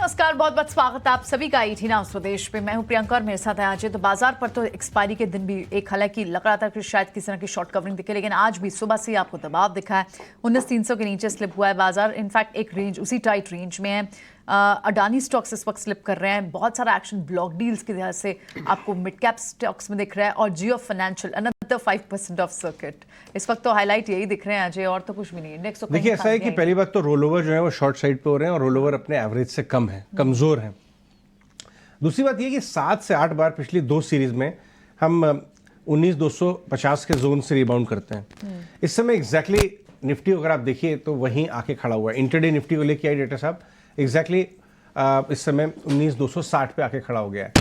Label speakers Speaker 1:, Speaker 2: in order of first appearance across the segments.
Speaker 1: नमस्कार, बहुत बहुत स्वागत है आप सभी का ईटी नाउ स्वदेश पे। मैं हूं प्रियंका और मेरे साथ है अजय। तो बाजार पर तो एक्सपायरी के दिन भी एक हालांकि लग रहा था कि शायद किसी तरह की शॉर्ट कवरिंग दिखे, लेकिन आज भी सुबह से ही आपको दबाव दिखा है। 19,300 के नीचे स्लिप हुआ है बाजार। इनफैक्ट एक रेंज उसी टाइट रेंज में है। अडानी स्टॉक्स इस वक्त स्लिप कर रहे हैं। बहुत सारा एक्शन ब्लॉक डील्स की वजह से आपको मिड कैप स्टॉक्स में दिख रहा है, और जियो फाइनेंशियल अनदर 5% ऑफ सर्किट। इस वक्त तो हाईलाइट यही दिख रहे हैं अजय, और तो कुछ भी नहीं। इंडेक्स तो
Speaker 2: देखिए ऐसा है कि पहली बात तो रोल ओवर जो है वो शॉर्ट साइड पे हो रहे हैं, और रोल ओवर अपने एवरेज से कम है, कमजोर है। दूसरी बात ये कि 7 से 8 बार पिछली 2 सीरीज में हम 19,250 के जोन से रिबाउंड करते हैं। इस समय एग्जैक्टली निफ्टी अगर आप देखिए तो वहीं आके खड़ा हुआ है। इंटरडे निफ्टी को लेके आई डेटा साहब एग्जैक्टली इस समय 19,260 पे आके खड़ा हो गया है।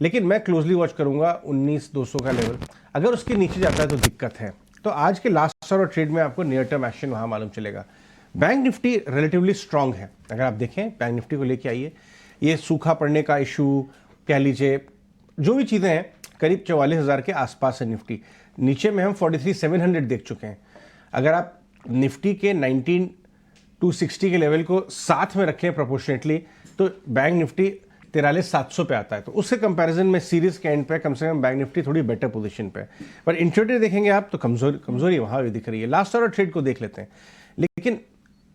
Speaker 2: लेकिन मैं क्लोजली वॉच करूंगा 19,200 का लेवल, अगर उसके नीचे जाता है तो दिक्कत है। तो आज के लास्ट आवर ट्रेड में आपको नियर टर्म एक्शन वहां मालूम चलेगा। बैंक निफ्टी रिलेटिवली स्ट्रांग है। अगर आप देखें बैंक निफ्टी को लेके आइए, ये सूखा पड़ने का इशू कह लीजिए, जो भी चीज़ें हैं, करीब 44,000 के आसपास है निफ्टी। नीचे में हम 43,700 देख चुके हैं। अगर आप निफ्टी के 19,260 के लेवल को साथ में रखें प्रोपोर्शनेटली, तो बैंक निफ्टी 43,700 पे आता है। तो उससे कंपैरिजन में सीरीज के एंड पे कम से कम बैंक निफ्टी थोड़ी बेटर पोजीशन पे है। पर इंट्राडे देखेंगे आप तो कमजोरी वहां भी दिख रही है। लास्ट आवर ट्रेड को देख लेते हैं। लेकिन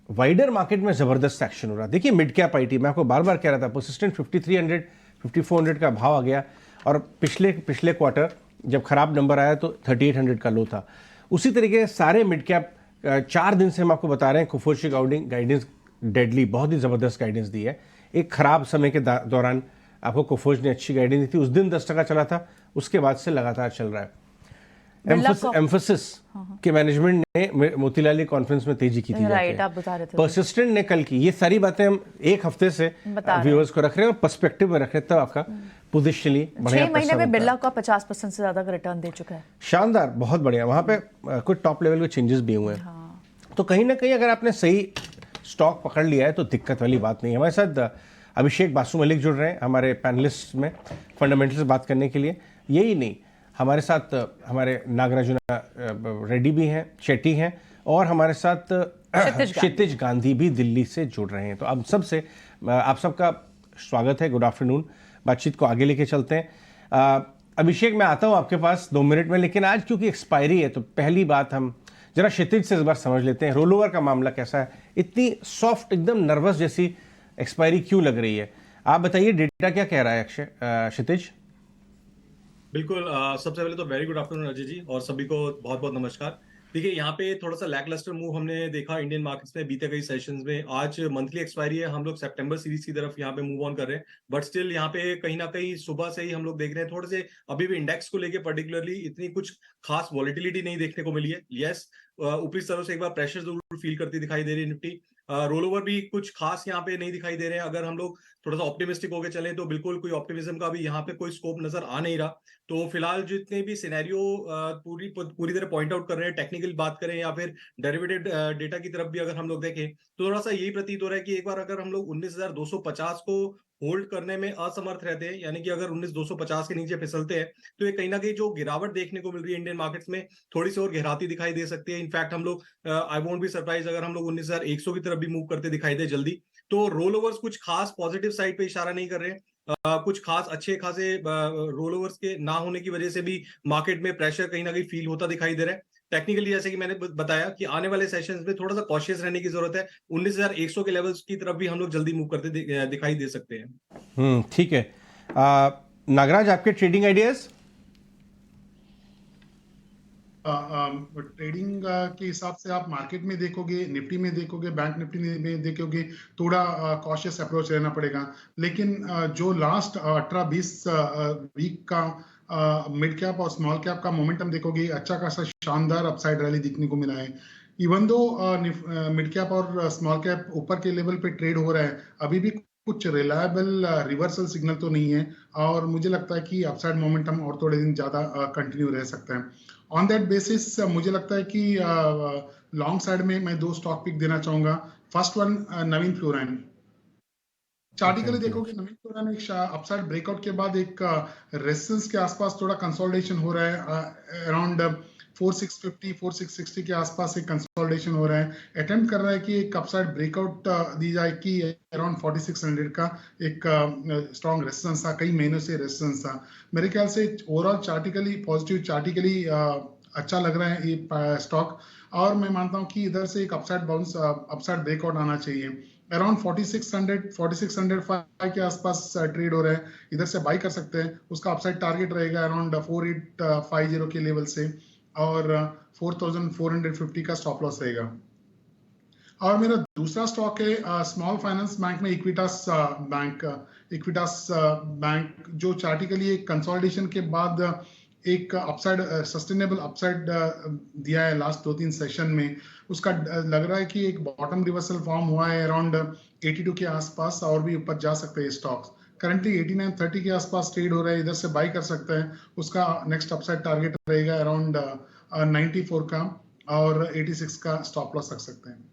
Speaker 2: वाइडर मार्केट में जबरदस्त एक्शन हो रहा है। देखिए मिड कैप आईटी, मैं आपको बार बार कह रहा था, परसिस्टेंट 5300 5400 का भाव आ गया, और पिछले क्वार्टर जब खराब नंबर आया तो 3800 का लो था। उसी तरीके से सारे मिड कैप 4 दिन से हम आपको बता रहे हैं कोफोर्ज की गाइडेंस डेडली, बहुत ही जबरदस्त गाइडेंस दी है। एक खराब समय के दौरान आपको कोफोर्ज ने अच्छी गाइडेंस दी थी, उस दिन 10% चला था, उसके बाद से लगातार चल रहा है। एम्फोसिस के मैनेजमेंट ने मोतीलाल कॉन्फ्रेंस में तेजी की थी, परसिस्टेंट ने कल की। ये सारी बातें हम एक हफ्ते से व्यूअर्स को रख रहे हैं और पर्सपेक्टिव में रख रहे हैं, तब आपका पोजिशनली बढ़िया।
Speaker 1: 6 महीने में बिरला का 50% से ज्यादा का रिटर्न दे चुका है।
Speaker 2: शानदार, बहुत बढ़िया। वहां पे कुछ टॉप लेवल के चेंजेस भी हुए हैं। तो कहीं ना कहीं अगर आपने सही स्टॉक पकड़ लिया है तो दिक्कत वाली बात नहीं है। हमारे साथ अभिषेक बासु मलिक जुड़ रहे हैं हमारे पैनलिस्ट में फंडामेंटल्स बात करने के लिए। यही नहीं, हमारे साथ हमारे नागराजुना रेड्डी भी हैं, शेट्टी हैं, और हमारे साथ क्षितिज गांधी भी दिल्ली से जुड़ रहे हैं। तो अब सबसे आप सबका स्वागत है, गुड आफ्टरनून। बातचीत को आगे लेके चलते हैं। अभिषेक, मैं आता हूं आपके पास 2 मिनट में, लेकिन आज क्योंकि एक्सपायरी है तो पहली बात हम जरा क्षितिज से इस बार समझ लेते हैं, रोल ओवर का मामला कैसा है? इतनी सॉफ्ट, एकदम नर्वस जैसी एक्सपायरी क्यों लग रही है? आप बताइए, डेटा क्या कह रहा है क्षितिज?
Speaker 3: बिल्कुल। सबसे पहले तो very good afternoon Ajay ji, और सभी को बहुत बहुत नमस्कार। देखिए, यहाँ पे थोड़ा सा लैकलस्टर मूव हमने देखा इंडियन मार्केट्स में बीते कई सेशंस में। आज मंथली एक्सपायरी है, हम लोग सितंबर सीरीज की तरफ यहाँ पे मूव ऑन कर रहे हैं, बट स्टिल यहाँ पे कहीं ना कहीं सुबह से ही हम लोग देख रहे हैं थोड़े से अभी भी इंडेक्स को लेके पर्टिकुलरली इतनी कुछ खास वॉलिटिलिटी नहीं देखने को मिली है। यस, ऊपरी स्तरों से एक बार प्रेशर जरूर फील करती दिखाई दे रही है निफ्टी। रोल ओवर भी कुछ खास यहाँ पे नहीं दिखाई दे रहे हैं। अगर हम लोग थोड़ा सा ऑप्टिमिस्टिक होकर चलें तो बिल्कुल कोई ऑप्टिमिज्म का भी यहाँ पे कोई स्कोप नजर आ नहीं रहा। तो फिलहाल जितने भी सिनेरियो पूरी तरह पॉइंट आउट कर रहे हैं, टेक्निकल बात करें या फिर डेरिवेटेड डेटा की तरफ भी अगर हम लोग देखें, तो थोड़ा सा यही प्रतीत हो रहा है कि एक बार अगर हम लोग 19,250 को होल्ड करने में असमर्थ रहते हैं, यानी कि अगर 19,250 के नीचे फिसलते हैं, तो ये कहीं ना कहीं जो गिरावट देखने को मिल रही है इंडियन मार्केट्स में, थोड़ी सी और गहराती दिखाई दे सकती है। इनफैक्ट हम लोग आई वोंट बी सरप्राइज अगर हम लोग 19,100 की तरफ भी मूव करते दिखाई दे जल्दी। तो रोल ओवर्स कुछ खास पॉजिटिव साइड पे इशारा नहीं कर रहे हैं। कुछ खास अच्छे खासे रोल ओवर्स के ना होने की वजह से भी मार्केट में प्रेशर कहीं ना कहीं फील होता दिखाई दे रहा है। टेक्निकली जैसे कि मैंने बताया कि आने वाले सेशंस में थोड़ा सा कॉशियस रहने की जरूरत है। 19,100 के लेवल्स की तरफ भी हम लोग जल्दी मूव करते दिखाई दे सकते हैं।
Speaker 2: ठीक है। नागराज, आपके ट्रेडिंग आइडियाज?
Speaker 4: ट्रेडिंग के हिसाब से आप मार्केट में देखोगे, निफ्टी में देखोगे, बैंक निफ्टी में देखोगे, थोड़ा कॉशियस अप्रोच रहना पड़ेगा। लेकिन जो लास्ट 18-20 वीक का मिड कैप और स्मॉल कैप का मोमेंटम देखोगे, अच्छा खासा शानदार अपसाइड रैली दिखने को मिला है। इवन दो मिड कैप और स्मॉल कैप ऊपर के लेवल पे ट्रेड हो रहा है, अभी भी कुछ रिलायबल रिवर्सल सिग्नल तो नहीं है, और मुझे लगता है कि अपसाइड मोमेंटम और थोड़े दिन ज्यादा कंटिन्यू रह सकता है। ऑन दैट बेसिस मुझे लगता है कि लॉन्ग साइड में मैं 2 स्टॉक पिक देना चाहूंगा। फर्स्ट वन, नवीन फ्लोराइन। चार्टिकली देखोगे नवीन फ्लोराइन एक अपसाइड ब्रेकआउट के बाद एक रेजिस्टेंस के आसपास थोड़ा कंसोलिडेशन हो रहा है, अराउंड 4650 4660 के आसपास एक कंसोलिडेशन हो रहा है, अटेम्प्ट कर रहा है कि एक अपसाइड ब्रेकआउट दी जाए कि अराउंड 4600 का एक स्ट्रॉन्ग रेजिस्टेंस था, कई महीनों से रेजिस्टेंस था। मेरे ख्याल से ओवरऑल चार्टिकली पॉजिटिव, चार्टिकली अच्छा लग रहा है ये स्टॉक, और मैं मानता हूं कि इधर से एक अपसाइड बाउंस, अपसाइड ब्रेकआउट आना चाहिए। अराउंड 4600 4605 के आसपास ट्रेड हो रहा है, इधर से बाई कर सकते हैं। उसका अपसाइड टारगेट रहेगा अराउंड 4850 के लेवल से, और 4450 का स्टॉप लॉस रहेगा। और मेरा दूसरा स्टॉक है स्मॉल फाइनेंस बैंक में इक्विटास बैंक। इक्विटास बैंक जो चार्टिकली एक कंसोलिडेशन के बाद एक अपसाइड, सस्टेनेबल अपसाइड दिया है लास्ट 2-3 सेशन में। उसका लग रहा है कि एक बॉटम रिवर्सल फॉर्म हुआ है अराउंड 82 के आसपास, और भी ऊपर जा सकते हैं स्टॉक्स। करंटली 8930 के आसपास ट्रेड हो रहा है, इधर से बाई कर सकते हैं। उसका नेक्स्ट अपसाइड टारगेट रहेगा अराउंड 94 का, और 86 का स्टॉप लॉस रख सकते हैं।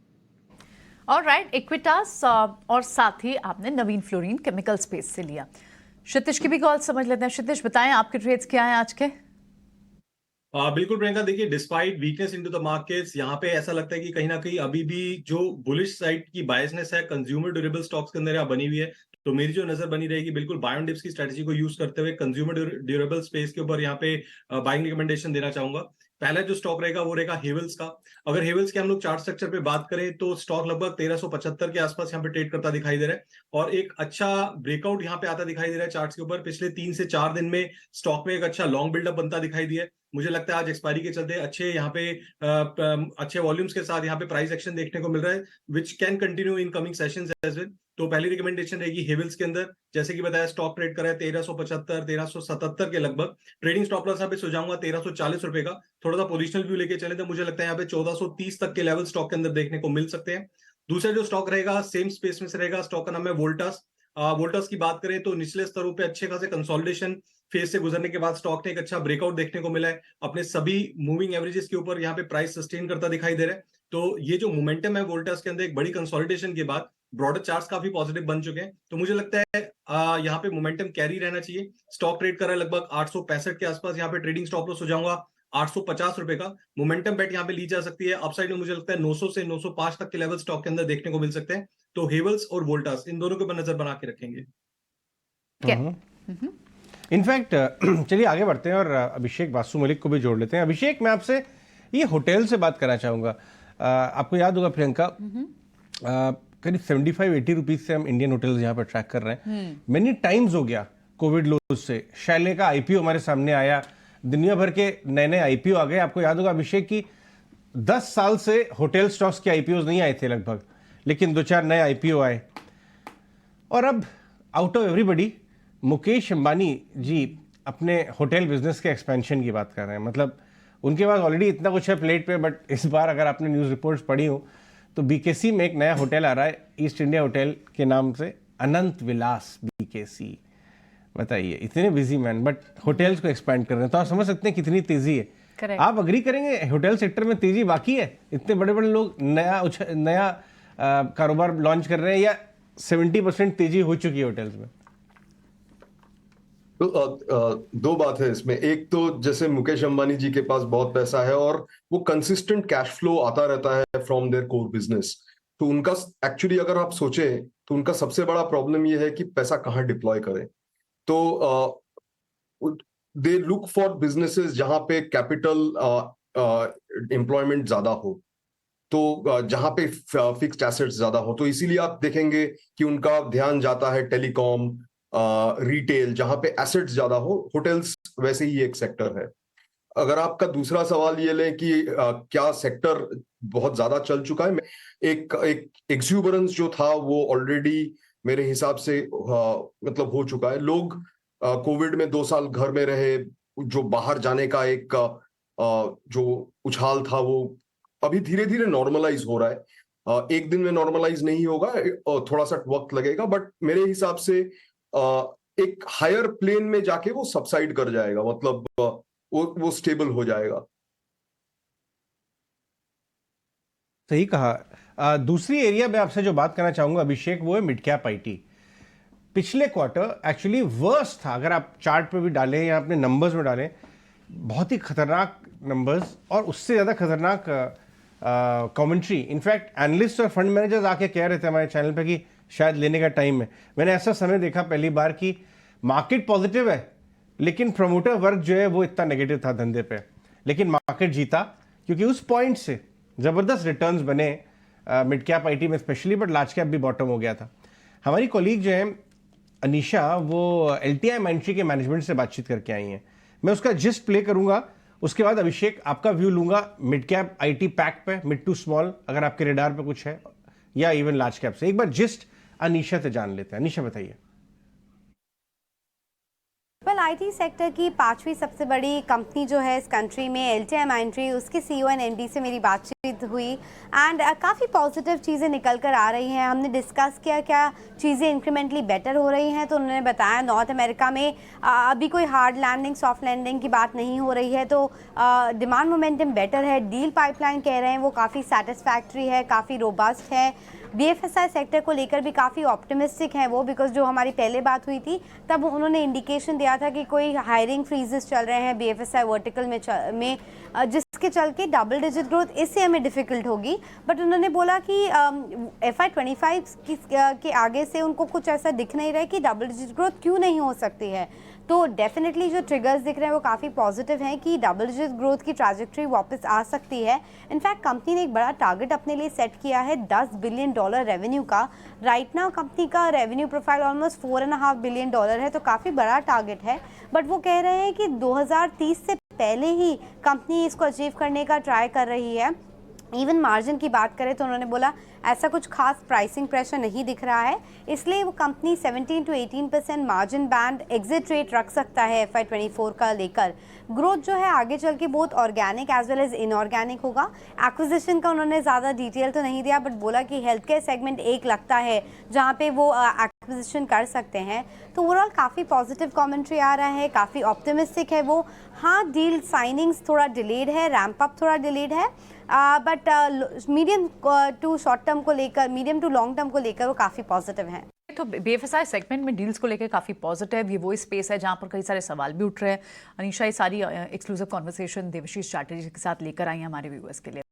Speaker 1: ऑलराइट, इक्विटास और साथ ही आपने नवीन फ्लोरीन केमिकल स्पेस से लिया। क्षितिज की भी कॉल समझ लेते हैं। क्षितिज, बताएं आपके ट्रेड्स क्या हैं आज के?
Speaker 3: बिल्कुल प्रियंका, देखिए despite weakness into the markets, यहाँ पे ऐसा लगता है कि कहीं ना कहीं अभी भी जो बुलिश साइड की बायसनेस है कंज्यूमर ड्यूरेबल स्टॉक्स के अंदर यहाँ बनी हुई है। तो मेरी जो नजर बनी रहेगी बिल्कुल बाय ऑन डिप्स की स्ट्रेटजी को यूज करते हुए कंज्यूमर ड्यूरेबल स्पेस के ऊपर यहाँ पे बाइंग रिकमेंडेशन देना चाहूंगा। पहला जो स्टॉक रहेगा वो रहेगा हेवल्स का। अगर हेवल्स के हम लोग चार्ट स्ट्रक्चर पे बात करें तो स्टॉक लगभग 1375 के आसपास यहाँ पे ट्रेड करता दिखाई दे रहा है, और एक अच्छा ब्रेकआउट यहाँ पे आता दिखाई दे रहा है चार्ट्स के ऊपर। पिछले 3 से 4 दिन में स्टॉक में एक अच्छा लॉन्ग बिल्डअप बनता दिखाई दिया है। मुझे लगता है आज एक्सपायरी के चलते अच्छे यहाँ पे अच्छे वॉल्यूम्स के साथ यहाँ पे प्राइस एक्शन देखने को मिल रहा है, which can continue in coming sessions as well. तो पहली रिकमेंडेशन रहेगी हेवल्स के अंदर। जैसे कि बताया स्टॉक ट्रेड कर रहा है 1375 1377 के लगभग। ट्रेडिंग स्टॉप लॉस यहाँ पे सुझाऊंगा 1340 रुपए का। थोड़ा सा पोजिशनल व्यू लेके चले तो मुझे लगता है यहाँ पे 1430 तक के लेवल स्टॉक के अंदर देखने को मिल सकते हैं। दूसरा जो स्टॉक रहेगा सेम स्पेस में से रहेगा, स्टॉक का नाम है वोल्टास। वोल्टास की बात करें तो निचले स्तरों पे अच्छे खासे कंसोलिडेशन फेज से गुजरने के बाद स्टॉक ने एक अच्छा ब्रेकआउट देखने को मिला है। अपने सभी मूविंग एवरेजेस के ऊपर यहाँ पे प्राइस सस्टेन करता दिखाई दे रहा है। तो ये जो मोमेंटम है वोल्टास के अंदर एक बड़ी कंसोलिडेशन के बाद ब्रॉडर चार्ट्स काफी पॉजिटिव बन चुके हैं। तो मुझे लगता है यहाँ पे मोमेंटम कैरी रहना चाहिए। स्टॉक ट्रेड कर रहा है लगभग 865 के आसपास। यहाँ पे ट्रेडिंग स्टॉप लॉस हो जाऊंगा 850 रुपए का। मोमेंटम बेट यहाँ पे ली जा सकती है। अपसाइड में मुझे लगता है 900 से 905 तक के लेवल स्टॉक के अंदर देखने को मिल सकते हैं। तो हेवल्स और वोल्टास इन दोनों के ऊपर नजर बना के रखेंगे।
Speaker 2: इनफैक्ट चलिए आगे बढ़ते हैं और अभिषेक बासु मलिक को भी जोड़ लेते हैं। अभिषेक, मैं आपसे ये होटल से बात करना चाहूँगा। आपको याद होगा प्रियंका, करीब 75-80 रुपीज से हम इंडियन होटल्स यहाँ पर ट्रैक कर रहे हैं। मैनी टाइम्स हो गया कोविड लोज से। शैले का आईपीओ हमारे सामने आया, दुनिया भर के नए नए आईपीओ आ गए। आपको याद होगा अभिषेक की 10 साल से होटल स्टॉक्स के आईपीओ नहीं आए थे लगभग, लेकिन 2-4 नए आईपीओ आए। और अब out of everybody Mukesh Ambani ji अपने होटल बिजनेस के एक्सपेंशन की बात कर रहे हैं। मतलब उनके पास ऑलरेडी इतना कुछ है प्लेट पे, बट इस बार अगर आपने न्यूज़ रिपोर्ट्स पढ़ी हो तो बीकेसी में एक नया होटल आ रहा है ईस्ट इंडिया होटल के नाम से, अनंत विलास बीकेसी। बताइए, इतने बिजी मैन बट होटल्स को एक्सपैंड कर रहे हैं। तो आप समझ सकते हैं कितनी तेजी है।
Speaker 1: Correct.
Speaker 2: आप अग्री करेंगे होटल सेक्टर में तेजी बाकी है? इतने बड़े बड़े लोग नया कारोबार लॉन्च कर रहे हैं, या 70% तेजी हो चुकी है होटल्स में?
Speaker 5: तो दो बात है इसमें। एक तो जैसे मुकेश अंबानी जी के पास बहुत पैसा है और वो कंसिस्टेंट कैश फ्लो आता रहता है फ्रॉम देयर कोर बिजनेस। तो उनका एक्चुअली अगर आप सोचें तो उनका सबसे बड़ा प्रॉब्लम ये है कि पैसा कहाँ डिप्लॉय करें। तो दे लुक फॉर बिजनेसेस जहां पे कैपिटल एम्प्लॉयमेंट ज्यादा हो, तो जहां पे फिक्स्ड एसेट्स ज्यादा हो। तो इसीलिए आप देखेंगे कि उनका ध्यान जाता है टेलीकॉम, रिटेल, जहां पे एसेट्स ज्यादा हो। होटल्स वैसे ही एक सेक्टर है। अगर आपका दूसरा सवाल ये लें कि क्या सेक्टर बहुत ज्यादा चल चुका है, एक एक्सूबरेंस जो था वो ऑलरेडी मेरे हिसाब से मतलब हो चुका है। लोग कोविड में 2 साल घर में रहे, जो बाहर जाने का एक जो उछाल था वो अभी धीरे धीरे नॉर्मलाइज हो रहा है। एक दिन में नॉर्मलाइज नहीं होगा, थोड़ा सा वक्त लगेगा, बट मेरे हिसाब से एक हायर प्लेन में जाके वो सबसाइड कर जाएगा, मतलब वो स्टेबल हो जाएगा।
Speaker 2: सही कहा। दूसरी एरिया में आपसे जो बात करना चाहूंगा अभिषेक, वो है मिड कैप आईटी। पिछले क्वार्टर एक्चुअली वर्स्ट था, अगर आप चार्ट पे भी डालें या अपने नंबर्स में डालें। बहुत ही खतरनाक नंबर्स और उससे ज़्यादा खतरनाक कमेंट्री। इनफैक्ट एनालिस्ट और फंड मैनेजर्स आके कह रहे थे हमारे चैनल पे कि शायद लेने का टाइम है। मैंने ऐसा समय देखा पहली बार कि मार्केट पॉजिटिव है लेकिन प्रमोटर वर्ग जो है वो इतना नेगेटिव था धंधे पे, लेकिन मार्केट जीता क्योंकि उस पॉइंट से ज़बरदस्त रिटर्न्स बने मिड कैप आईटी में स्पेशली, बट लार्ज कैप भी बॉटम हो गया था। हमारी कॉलीग जो है अनीशा, वो एलटीआई माइंट्री के मैनेजमेंट से बातचीत करके आई हैं। मैं उसका जिस्ट प्ले करूंगा, उसके बाद अभिषेक आपका व्यू लूंगा मिड कैप आईटी पैक पे, मिड टू स्मॉल अगर आपके रेडार पे कुछ है, या इवन लार्ज कैप से। एक बार जिस्ट अनीशा से जान लेते हैं। अनीशा बताइए।
Speaker 6: वेल, आईटी सेक्टर की 5वीं सबसे बड़ी कंपनी जो है इस कंट्री में एलटीआई माइंट्री, उसके सीईओ एंड एमडी से मेरी बातचीत हुई एंड काफ़ी पॉजिटिव चीज़ें निकल कर आ रही हैं। हमने डिस्कस किया क्या चीज़ें इंक्रीमेंटली बेटर हो रही हैं, तो उन्होंने बताया नॉर्थ अमेरिका में अभी कोई हार्ड लैंडिंग सॉफ्ट लैंडिंग की बात नहीं हो रही है, तो डिमांड मोमेंटम बेटर है। डील पाइपलाइन कह रहे हैं वो काफ़ी सेटिस्फैक्ट्री है, काफ़ी रोबस्ट है। बीएफएसआई सेक्टर को लेकर भी काफ़ी ऑप्टिमिस्टिक हैं वो, बिकॉज जो हमारी पहले बात हुई थी तब उन्होंने इंडिकेशन दिया था कि कोई हायरिंग फ्रीजेस चल रहे हैं बीएफएसआई वर्टिकल में जिसके चल के डबल डिजिट ग्रोथ इससे हमें डिफ़िकल्ट होगी। बट उन्होंने बोला कि FY25 के आगे से उनको कुछ ऐसा दिख नहीं रहा है कि डबल डिजिट ग्रोथ क्यों नहीं हो सकती है। तो डेफिनेटली जो ट्रिगर्स दिख रहे हैं वो काफ़ी पॉजिटिव हैं कि डबल डिजिट ग्रोथ की ट्रैजेक्टरी वापस आ सकती है। इनफैक्ट कंपनी ने एक बड़ा टारगेट अपने लिए सेट किया है $10 बिलियन रेवेन्यू का। राइट नाउ कंपनी का रेवेन्यू प्रोफाइल ऑलमोस्ट $4.5 बिलियन है, तो काफ़ी बड़ा टारगेट है। बट वो कह रहे हैं कि 2030 से पहले ही कंपनी इसको अचीव करने का ट्राई कर रही है। इवन मार्जिन की बात करें तो उन्होंने बोला ऐसा कुछ खास प्राइसिंग प्रेशर नहीं दिख रहा है, इसलिए वो company 17 to 18% margin band exit rate रख सकता है FY24 का लेकर। ग्रोथ जो है आगे चल के बहुत organic as well as inorganic होगा। एक्विजिशन का उन्होंने ज़्यादा डिटेल तो नहीं दिया, बट बोला कि हेल्थ केयर सेगमेंट एक लगता है जहाँ पे वो एक्विजिशन कर सकते हैं। तो ओवरऑल काफ़ी पॉजिटिव कमेंट्री आ रहा है, काफ़ी ऑप्टिमिस्टिक है वो। हाँ, डील साइनिंग्स थोड़ा डिलेड है, रैंप अप थोड़ा डिलेड है, but medium to short term को लेकर, मीडियम टू लॉन्ग टर्म को लेकर वो काफ़ी पॉजिटिव हैं।
Speaker 1: तो बीएफएसआई सेगमेंट में डील्स को लेकर काफ़ी पॉजिटिव, ये वो स्पेस है जहां पर कई सारे सवाल भी उठ रहे हैं। अनीशा ये सारी एक्सक्लूसिव कॉन्वर्सेशन देवशीष चैटर्जी के साथ लेकर आई हैं हमारे व्यूअर्स के लिए।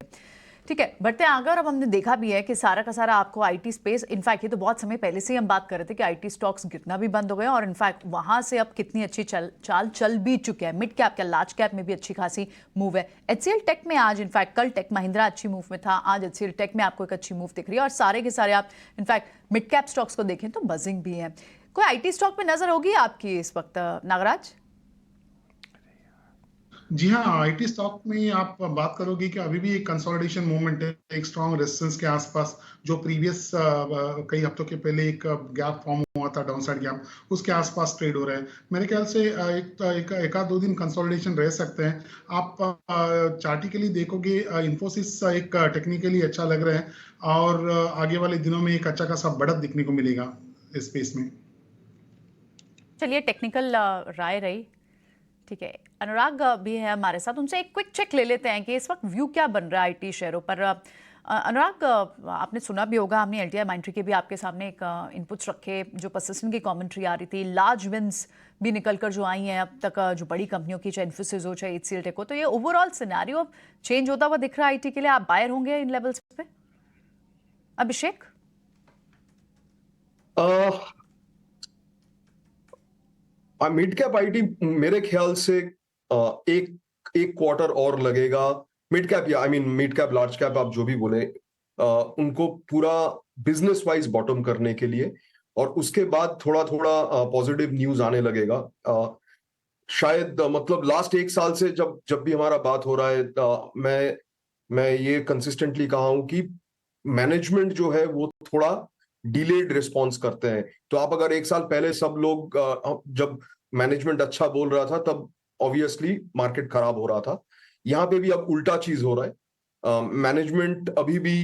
Speaker 1: ठीक है, बढ़ते हैं आगे। और अब हमने देखा भी है कि सारा का सारा आपको आईटी स्पेस, इनफैक्ट ये तो बहुत समय पहले से ही हम बात कर रहे थे कि आईटी स्टॉक्स गिरना भी बंद हो गए और इनफैक्ट वहां से अब कितनी अच्छी चाल चल भी चुके हैं। मिड कैप या लार्ज कैप में भी अच्छी खासी मूव है। एचसीएल टेक में आज, इनफैक्ट कल टेक महिंद्रा अच्छी मूव में था, आज एचसीएल टेक में आपको एक अच्छी मूव दिख रही है। और सारे के सारे आप इनफैक्ट मिड कैप स्टॉक्स को देखें तो बजिंग भी है। कोई आईटी स्टॉक में नजर होगी आपकी इस वक्त नागराज?
Speaker 4: जी हाँ, आईटी स्टॉक में आप बात करोगे कि अभी भी एक कंसोलिडेशन मूवमेंट है, एक स्ट्रॉन्ग रेजिस्टेंस के आसपास। जो प्रीवियस कई हफ्तों के पहले एक गैप फॉर्म हुआ था, डाउनसाइड गैप, उसके आसपास ट्रेड हो रहा है। मेरे ख्याल से एक आध दो दिन कंसोलिडेशन रह सकते हैं। आप चार्टिकली देखोगे इन्फोसिस एक टेक्निकली अच्छा लग रहा है और आगे वाले दिनों में एक अच्छा खासा बढ़त दिखने को मिलेगा इस स्पेस में।
Speaker 1: चलिए, टेक्निकल राय रही। ठीक है, अनुराग भी है हमारे साथ, उनसे एक क्विक चेक ले लेते हैं कि इस वक्त व्यू क्या बन रहा है आईटी शेयरों पर। अनुराग, आपने सुना भी होगा, हमने एलटीआई माइंट्री के भी आपके सामने एक इनपुट्स रखे, जो परसिस्टेंट की कमेंट्री आ रही थी, लार्ज विंस भी निकलकर जो आई हैं अब तक, जो बड़ी कंपनियों की, चाहे इन्फोसिस हो चाहे एचसीएल टेक हो। तो ये ओवरऑल सिनेरियो चेंज होता हुआ दिख रहा है आईटी के लिए। आप बायर होंगे इन लेवल्स पे? अभिषेक?
Speaker 5: मिड कैप आईटी मेरे ख्याल से एक क्वार्टर और लगेगा। मिड कैप या मिड कैप लार्ज कैप आप जो भी बोले, उनको पूरा बिजनेस वाइज बॉटम करने के लिए, और उसके बाद थोड़ा थोड़ा पॉजिटिव न्यूज आने लगेगा। शायद मतलब लास्ट एक साल से जब भी हमारा बात हो रहा है, मैं ये कंसिस्टेंटली कहा हूं कि मैनेजमेंट जो है वो थोड़ा डिलेड रिस्पॉन्स करते हैं। तो आप अगर एक साल पहले सब लोग जब मैनेजमेंट अच्छा बोल रहा था तब ऑब्वियसली मार्केट खराब हो रहा था। यहाँ पे भी अब उल्टा चीज हो रहा है। मैनेजमेंट अभी भी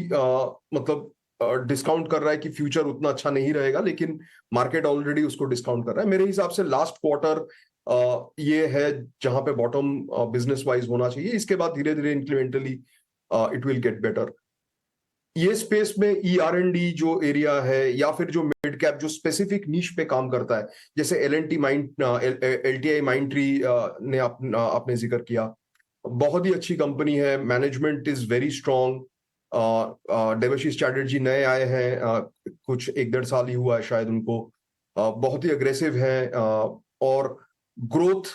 Speaker 5: मतलब डिस्काउंट कर रहा है कि फ्यूचर उतना अच्छा नहीं रहेगा, लेकिन मार्केट ऑलरेडी उसको डिस्काउंट कर रहा है। मेरे हिसाब से लास्ट क्वार्टर ये है जहां पे बॉटम बिजनेस वाइज होना चाहिए। इसके बाद धीरे धीरे incrementally it will get better. ये स्पेस में ER&D जो एरिया है या फिर जो मिड कैप जो स्पेसिफिक नीश पे काम करता है, जैसे LTI माइंडट्री ने आपने जिक्र किया, बहुत ही अच्छी कंपनी है, management is very strong. Debashish Chatterjee नए आए हैं, कुछ 1-1.5 साल ही हुआ है शायद उनको, बहुत ही अग्रेसिव है और ग्रोथ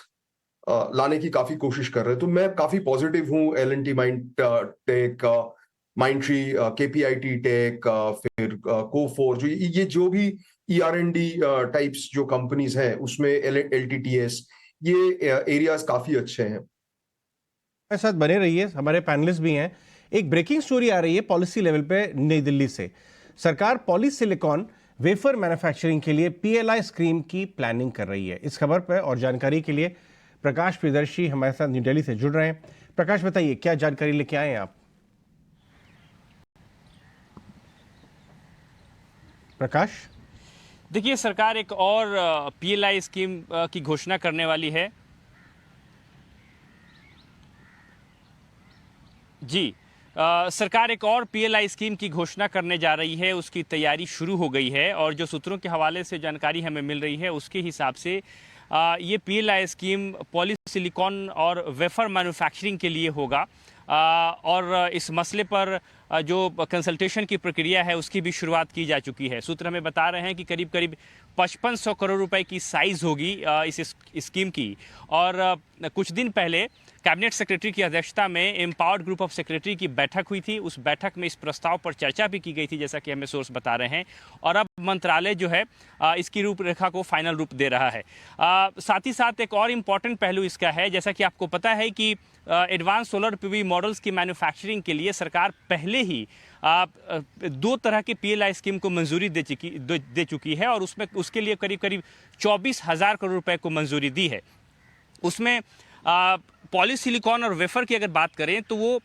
Speaker 5: लाने की काफी कोशिश कर रहे हैं। तो मैं काफी पॉजिटिव हूँ L&T take, Mindtree, KPIT take, फिर कोफोर, जो भी ER&D टाइप्स जो कंपनीज हैं उसमें LTTS, ये एरियाज काफी अच्छे हैं।
Speaker 2: हमारे साथ बने रहिए, हमारे पैनलिस्ट भी हैं। एक ब्रेकिंग स्टोरी आ रही है पॉलिसी लेवल पे नई दिल्ली से। सरकार पॉलीसिलिकॉन वेफर मैन्युफैक्चरिंग के लिए PLI स्कीम की प्लानिंग कर रही है। इस खबर पर और जानकारी के लिए प्रकाश प्रियदर्शी हमारे साथ न्यू दिल्ली से जुड़ रहे हैं। प्रकाश, बताइए क्या जानकारी लेके आए हैं आप? प्रकाश,
Speaker 7: देखिए, सरकार एक और PLI स्कीम की घोषणा करने वाली है। जी, सरकार एक और PLI स्कीम की घोषणा करने जा रही है, उसकी तैयारी शुरू हो गई है और जो सूत्रों के हवाले से जानकारी हमें मिल रही है उसके हिसाब से ये PLI स्कीम पॉलीसिलिकॉन और वेफर मैन्युफैक्चरिंग के लिए होगा और इस मसले पर जो कंसल्टेशन की प्रक्रिया है उसकी भी शुरुआत की जा चुकी है। सूत्र हमें बता रहे हैं कि करीब करीब 5500 करोड़ रुपए की साइज होगी इस स्कीम की और कुछ दिन पहले कैबिनेट सेक्रेटरी की अध्यक्षता में एम्पावर्ड ग्रुप ऑफ सेक्रेटरी की बैठक हुई थी। उस बैठक में इस प्रस्ताव पर चर्चा भी की गई थी, जैसा कि हमें सोर्स बता रहे हैं, और अब मंत्रालय जो है इसकी रूपरेखा को फाइनल रूप दे रहा है। साथ ही साथ एक और इम्पॉर्टेंट पहलू इसका है, जैसा कि आपको पता है कि एडवांस सोलर PV मॉडल्स की मैन्युफैक्चरिंग के लिए सरकार पहले ही 2 तरह के PLI स्कीम को मंजूरी दे चुकी है और उसके लिए करीब करीब 24,000 करोड़ रुपए को मंजूरी दी है। उसमें पॉलीसिलिकॉन और वेफर की अगर बात करें तो वो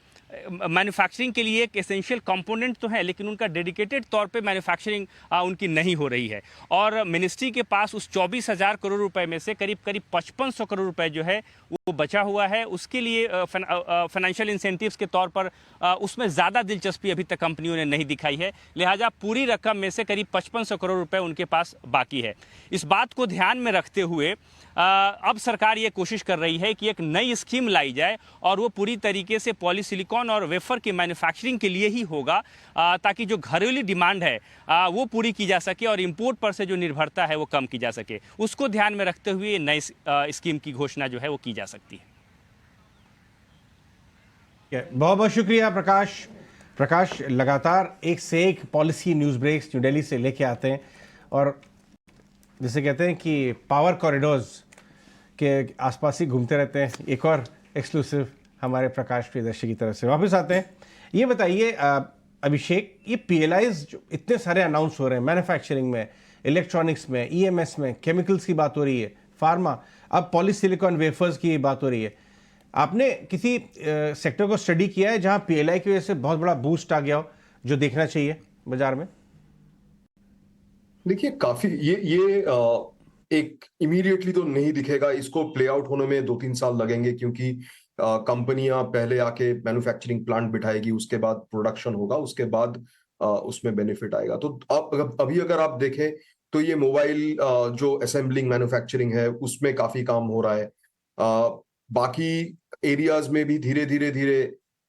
Speaker 7: मैन्युफैक्चरिंग के लिए एक एसेंशियल कंपोनेंट तो है, लेकिन उनका डेडिकेटेड तौर पे मैन्युफैक्चरिंग उनकी नहीं हो रही है और मिनिस्ट्री के पास उस 24,000 करोड़ रुपए में से करीब करीब 5500 करोड़ रुपए जो है वो बचा हुआ है। उसके लिए फाइनेंशियल इंसेंटिव्स के तौर पर उसमें ज़्यादा दिलचस्पी अभी तक कंपनियों ने नहीं दिखाई है, लिहाजा पूरी रकम में से करीब 5500 करोड़ रुपए उनके पास बाकी है। इस बात को ध्यान में रखते हुए अब सरकार ये कोशिश कर रही है कि एक नई स्कीम लाई जाए और वो पूरी तरीके से पॉलीसिलिकॉन और वेफर की मैन्युफैक्चरिंग के लिए ही होगा, ताकि जो घरेलू डिमांड है वो पूरी की जा सके और इंपोर्ट पर से जो निर्भरता है वो कम की जा सके। उसको ध्यान में रखते हुए नई स्कीम की घोषणा जो है वो की जा सकती है।
Speaker 2: बहुत बहुत शुक्रिया प्रकाश लगातार एक से एक policy news breaks New Delhi से लेके आते हैं और जिसे कहते हैं कि पावर कॉरिडोर्स के आसपास ही घूमते रहते हैं। एक और एक्सक्लूसिव हमारे प्रकाश प्रियदर्शी की तरफ से वापस आते हैं। ये बताइए अभिषेक, ये PLIs जो इतने सारे अनाउंस हो रहे हैं मैन्युफैक्चरिंग में, इलेक्ट्रॉनिक्स में, EMS में, केमिकल्स की बात हो रही है, फार्मा, अब पॉलीसिलिकॉन वेफर्स की बात हो रही है। आपने किसी सेक्टर को स्टडी किया है जहां PLI की वजह से बहुत बड़ा बूस्ट आ गया हो, जो देखना चाहिए बाजार में?
Speaker 5: देखिए, काफी ये एक इमीडिएटली तो नहीं दिखेगा, इसको प्ले आउट होने में 2-3 साल लगेंगे, क्योंकि कंपनियां पहले आके मैन्युफैक्चरिंग प्लांट बिठाएगी, उसके बाद प्रोडक्शन होगा, उसके बाद उसमें बेनिफिट आएगा। तो अभी अगर आप देखें तो ये मोबाइल जो असेंबलिंग मैन्युफैक्चरिंग है उसमें काफी काम हो रहा है। बाकी एरियाज में भी धीरे धीरे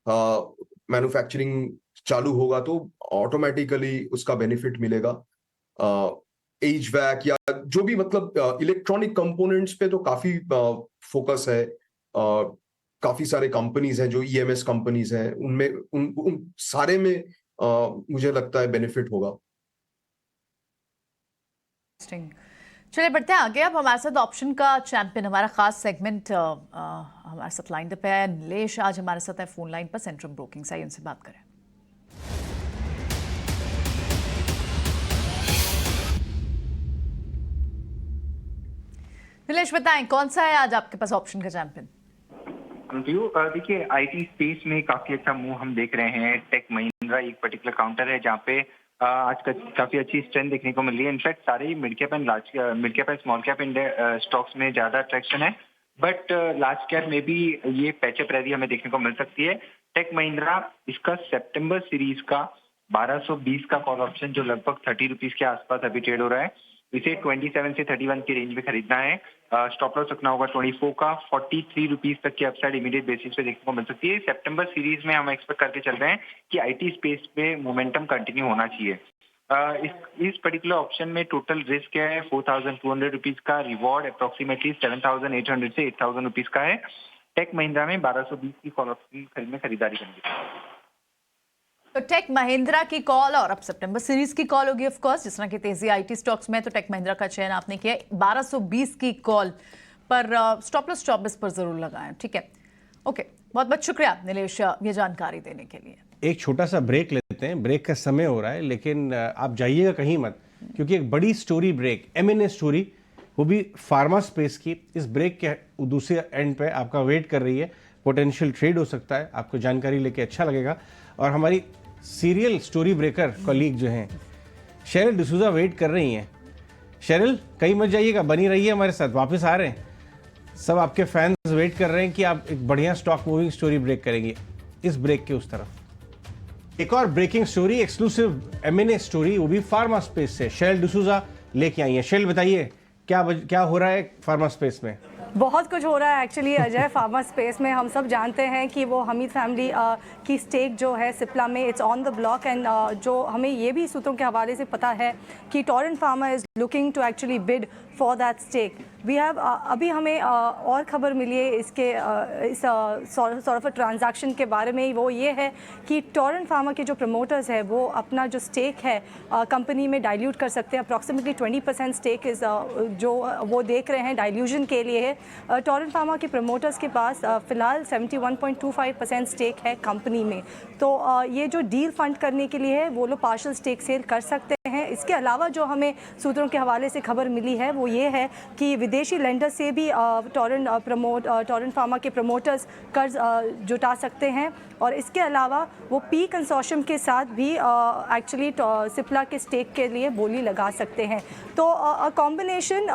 Speaker 5: मैन्युफैक्चरिंग चालू होगा तो ऑटोमेटिकली उसका बेनिफिट मिलेगा। HVAC या जो भी मतलब इलेक्ट्रॉनिक कंपोनेंट्स पे तो काफी फोकस है। काफी सारे कंपनीज हैं जो EMS कंपनीज हैं, उनमें उन सारे में मुझे लगता है बेनिफिट होगा।
Speaker 1: चलिए बढ़ते हैं आगे। अब हमारे साथ ऑप्शन का चैंपियन, हमारा खास सेगमेंट हमारे साथ लाइन पे है नीलेश, आज हमारे साथ है फोन लाइन पर सेंट्रम ब्रोकिंग से, उनसे बात करें। नीलेश बताएं, कौन सा है आज आपके पास ऑप्शन का चैंपियन?
Speaker 8: देखिए, IT स्पेस में काफी अच्छा मूव हम देख रहे हैं। टेक महिंद्रा एक पर्टिकुलर काउंटर है जहाँ पे आज काफी अच्छी स्ट्रेंथ देखने को मिल रही है। इनफैक्ट सारे ही mid cap and small cap stocks में ज्यादा अट्रैक्शन है, बट लार्ज कैप में भी ये पैचअप रैली हमें देखने को मिल सकती है। टेक महिंद्रा इसका सितंबर सीरीज का 1220 का कॉल ऑप्शन जो लगभग 30 रुपीज के आसपास अभी ट्रेड हो रहा है, इसे 27 से 31 की रेंज में खरीदना है। स्टॉप लॉस रखना होगा 24 का। 43 रुपीज तक की अपसाइड इमीडिएट बेसिस पे देखने को मिल सकती है। सितंबर सीरीज में हम एक्सपेक्ट करके चल रहे हैं कि आईटी स्पेस पे मोमेंटम कंटिन्यू होना चाहिए। इस पर्टिकुलर ऑप्शन में टोटल रिस्क है 4,200 रुपीज का, रिवॉर्ड अप्रोक्सीमेटली 7,800 से 8,000 रुपीज का है। टेक महिंद्रा में 1220 की कॉल ऑप्शन में खरीदारी करेंगे।
Speaker 1: तो टेक महिंद्रा की कॉल और अब सितंबर सीरीज की कॉल होगी ऑफ कोर्स। जिस तरह की तेजी आईटी स्टॉक्स में, तो टेक महिंद्रा का चयन आपने किया 1220 की कॉल पर। स्टॉप लॉस 24 पर जरूर लगाएं, ठीक है। ओके, बहुत बहुत शुक्रिया नीलेश ये जानकारी देने के लिए।
Speaker 2: एक छोटा सा ब्रेक लेते हैं, ब्रेक का समय हो रहा है, लेकिन आप जाइएगा कहीं मत, क्योंकि एक बड़ी स्टोरी ब्रेक, M&A स्टोरी, वो भी फार्मा स्पेस की, इस ब्रेक के दूसरे एंड पे आपका वेट कर रही है। पोटेंशियल ट्रेड हो सकता है, आपको जानकारी लेके अच्छा लगेगा। और हमारी सीरियल स्टोरी ब्रेकर कॉलीग जो हैं शेरिल डिसूजा वेट कर रही हैं। शेरिल, कहीं मत जाइएगा, बनी रहिए हमारे साथ, वापस आ रहे हैं। सब आपके फैंस वेट कर रहे हैं कि आप एक बढ़िया स्टॉक मूविंग स्टोरी ब्रेक करेंगे इस ब्रेक के उस तरफ। एक और breaking story, exclusive M&A story, वो भी फार्मा स्पेस से शेरिल डिसूजा लेके आई है। शेरिल, बताइए क्या हो रहा है फार्मा स्पेस में?
Speaker 9: बहुत कुछ हो रहा है एक्चुअली अजय। फार्मा स्पेस में हम सब जानते हैं कि वो हमीद फैमिली की स्टेक जो है सिप्ला में, it's on the block. And जो हमें ये भी सूत्रों के हवाले से पता है कि Torrent Pharma is looking to actually bid for that stake. We have अभी हमें और खबर मिली है इसके इस सॉर्ट ऑफ अ ट्रांजैक्शन के बारे में। वो ये है कि टोरेंट फार्मा के जो प्रमोटर्स है वो अपना जो स्टेक है कंपनी में डाइल्यूट कर सकते हैं। अप्रॉक्सीमेटली 20% स्टेक इज़ जो वो देख रहे हैं डाइल्यूशन के लिए है। टोरेंट फार्मा के प्रमोटर्स के पास फ़िलहाल 71.25% स्टेक है कंपनी में। तो ये जो डील फंड करने के लिए है वो लोग पार्शल स्टेक सेल कर सकते हैं। इसके अलावा जो हमें सूत्रों के हवाले से खबर मिली है वो ये है कि विदेशी लेंडर से भी टोरेंट फार्मा के प्रमोटर्स कर्ज जुटा सकते हैं। और इसके अलावा वो पी कंसोर्शियम के साथ भी एक्चुअली सिप्ला के स्टेक के लिए बोली लगा सकते हैं। तो कॉम्बिनेशन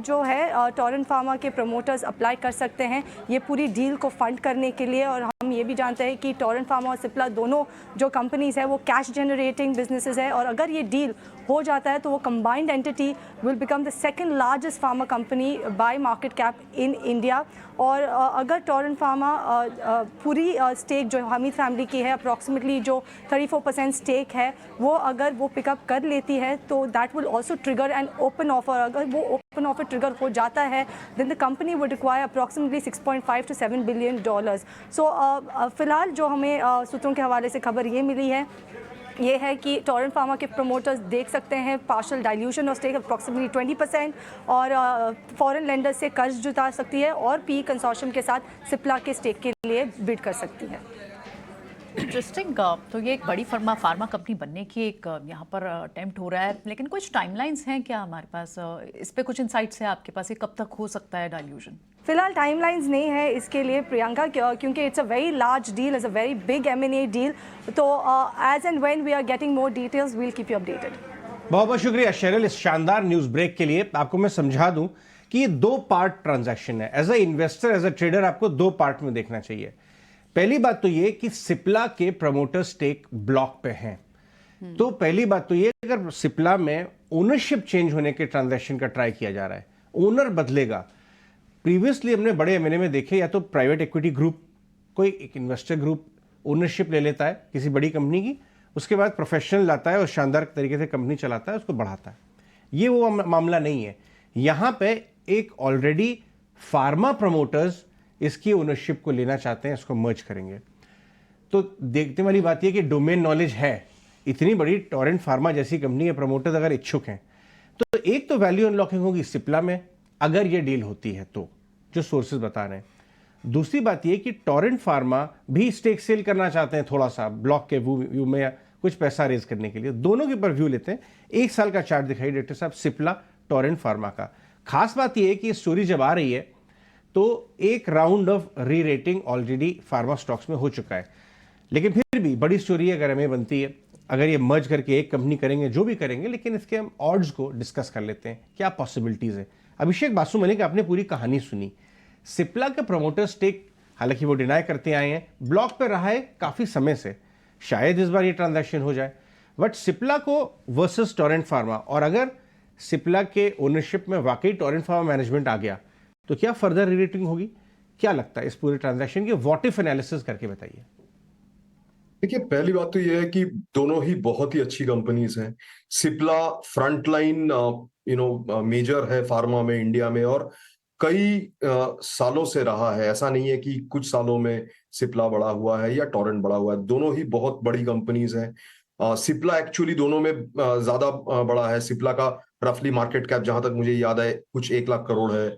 Speaker 9: जो है टोरेंट फार्मा के प्रमोटर्स अप्लाई कर सकते हैं ये पूरी डील को फंड करने के लिए। और हम ये भी जानते हैं कि टोरेंट फार्मा और सिप्ला दोनों जो कंपनीज है वो कैश जनरेटिंग बिजनेसेस है। और अगर ये डील हो जाता है तो वो combined entity will become the second largest pharma company by market cap in India. और अगर टोरेंट फार्मा पूरी स्टेक जो हमीद फैमिली की है अप्रॉक्सीमेटली जो 34% स्टेक है वो अगर वो पिकअप कर लेती है तो that will also trigger an open offer. अगर वो ओपन ऑफर ट्रिगर हो जाता है then the company would require approximately $6.5 to $7 billion। So फिलहाल जो हमें सूत्रों के हवाले से खबर ये मिली है ये है कि टोरेंट फार्मा के प्रमोटर्स देख सकते हैं पार्शल डाइल्यूशन और स्टेक अप्रॉक्सीमेटली 20% और फॉरेन लेंडर से कर्ज जुटा सकती है और पी कंसोर्शियम के साथ सिप्ला के स्टेक के लिए बिड कर सकती है।
Speaker 1: इंटरेस्टिंग। तो ये एक बड़ी फार्मा कंपनी बनने की एक यहाँ पर अटेम्प्ट हो रहा है, लेकिन कुछ टाइमलाइंस हैं क्या हमारे पास? इस पे कुछ इंसाइट्स है आपके पास, ये कब तक हो सकता है डाइल्यूशन?
Speaker 9: फिलहाल टाइमलाइंस नहीं है इसके लिए प्रियंका, क्योंकि it's a very large deal, is a very big M&A deal. तो as and when we are getting more details we will keep you updated.
Speaker 2: बहुत बहुत शुक्रिया शेरिल इस शानदार न्यूज ब्रेक के लिए। आपको मैं समझा दूं कि ये 2 पार्ट ट्रांजैक्शन है। As a investor, as a trader आपको 2 पार्ट में देखना चाहिए। पहली बात तो ये कि सिप्ला के प्रमोटर स्टेक ब्लॉक पे हैं। तो पहली बात तो ये, अगर सिप्ला में ओनरशिप चेंज होने के ट्रांजैक्शन का ट्राई किया जा रहा है, ओनर बदलेगा। प्रीवियसली हमने बड़े M&A में देखे, या तो प्राइवेट इक्विटी ग्रुप, कोई एक इन्वेस्टर ग्रुप ओनरशिप ले लेता है किसी बड़ी कंपनी की, उसके बाद प्रोफेशनल लाता है और शानदार तरीके से कंपनी चलाता है, उसको बढ़ाता है। ये वो मामला नहीं है। यहां पे एक ऑलरेडी फार्मा प्रमोटर्स इसकी ओनरशिप को लेना चाहते हैं, इसको मर्ज करेंगे। तो देखने वाली बात यह कि डोमेन नॉलेज है, इतनी बड़ी टोरेंट फार्मा जैसी कंपनी के प्रमोटर्स अगर इच्छुक हैं तो एक तो वैल्यू अनलॉकिंग होगी सिप्ला में अगर ये डील होती है तो, जो सोर्सेज बता रहे हैं। दूसरी बात यह कि टोरेंट फार्मा भी स्टेक सेल करना चाहते हैं थोड़ा सा ब्लॉक के व्यू में, या कुछ पैसा रेज करने के लिए। दोनों के ऊपर व्यू लेते हैं। 1 साल का चार्ट दिखाई डायरेक्टर साहब सिप्ला टोरेंट फार्मा का। खास बात यह है कि स्टोरी जब आ रही है तो एक राउंड ऑफ री रेटिंग ऑलरेडी फार्मा स्टॉक्स में हो चुका है, लेकिन फिर भी बड़ी स्टोरी अगर हमें बनती है, अगर ये मर्ज करके एक कंपनी करेंगे, जो भी करेंगे, लेकिन इसके हम ऑड्स को डिस्कस कर लेते हैं, क्या पॉसिबिलिटीज है। अभिषेक बासु मलिक, आपने पूरी कहानी सुनी। सिप्ला का प्रमोटर स्टेक, हालांकि वो डिनाई करते आए हैं, ब्लॉक पे रहा है काफी समय से। शायद इस बार ये ट्रांजैक्शन हो जाए, बट सिप्ला को वर्सेस टोरेंट फार्मा, और अगर सिप्ला के ओनरशिप में वाकई टोरेंट फार्मा मैनेजमेंट आ गया तो क्या फर्दर रीरेटिंग होगी? क्या लगता है इस पूरे ट्रांजैक्शन के व्हाट इफ एनालिसिस करके बताइए।
Speaker 5: देखिए, पहली बात तो यह है कि दोनों ही बहुत ही अच्छी कंपनीज हैं। सिप्ला फ्रंटलाइन मेजर है फार्मा में इंडिया में, और कई सालों से रहा है। ऐसा नहीं है कि कुछ सालों में सिप्ला बड़ा हुआ है या टोरेंट बड़ा हुआ है, दोनों ही बहुत बड़ी कंपनीज हैं। सिप्ला एक्चुअली दोनों में ज्यादा बड़ा है। सिप्ला का रफली मार्केट कैप जहां तक मुझे याद है कुछ 1 लाख करोड़ है,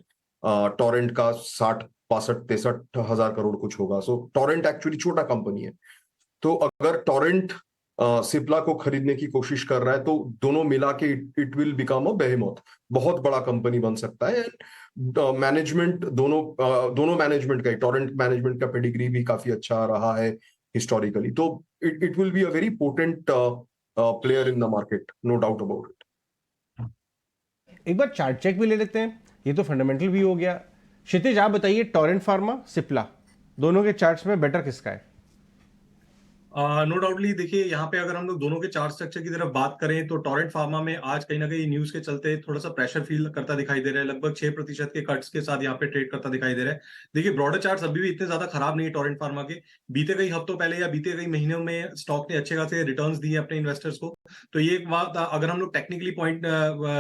Speaker 5: टोरेंट का 60-65-63 हजार करोड़ कुछ होगा। सो टोरेंट एक्चुअली छोटा कंपनी है। तो अगर टोरेंट सिप्ला को खरीदने की कोशिश कर रहा है तो दोनों मिला के इट विल बिकम अ बेहेमोथ, बहुत बड़ा कंपनी बन सकता है। मैनेजमेंट दोनों मैनेजमेंट का, टोरेंट मैनेजमेंट का पेडिग्री भी काफी अच्छा रहा है हिस्टोरिकली, तो it will be a very potent player in the market, no doubt about it.
Speaker 2: एक बार चार्ट चेक भी ले लेते हैं, ये तो फंडामेंटल भी हो गया। क्षितिज आप बताइए, टोरेंट फार्मा सिप्ला दोनों के चार्ट्स में बेटर किसका है?
Speaker 3: नो डाउटली देखिए, यहाँ पे अगर हम लोग दोनों के चार्ट स्ट्रक्चर की तरफ बात करें तो टोरेंट फार्मा में आज कहीं ना कहीं न्यूज के चलते थोड़ा सा प्रेशर फील करता दिखाई दे रहा है। लगभग 6% के कट्स के साथ यहाँ पे ट्रेड करता दिखाई दे रहा है। देखिए, ब्रॉडर चार्ट्स अभी भी इतने ज्यादा खराब नहीं है टोरेंट फार्मा के। बीते कई हफ्तों पहले या बीते कई महीनों में स्टॉक ने अच्छे खासे रिटर्न्स दिए अपने इन्वेस्टर्स को। तो ये एक बात, अगर हम लोग टेक्निकली पॉइंट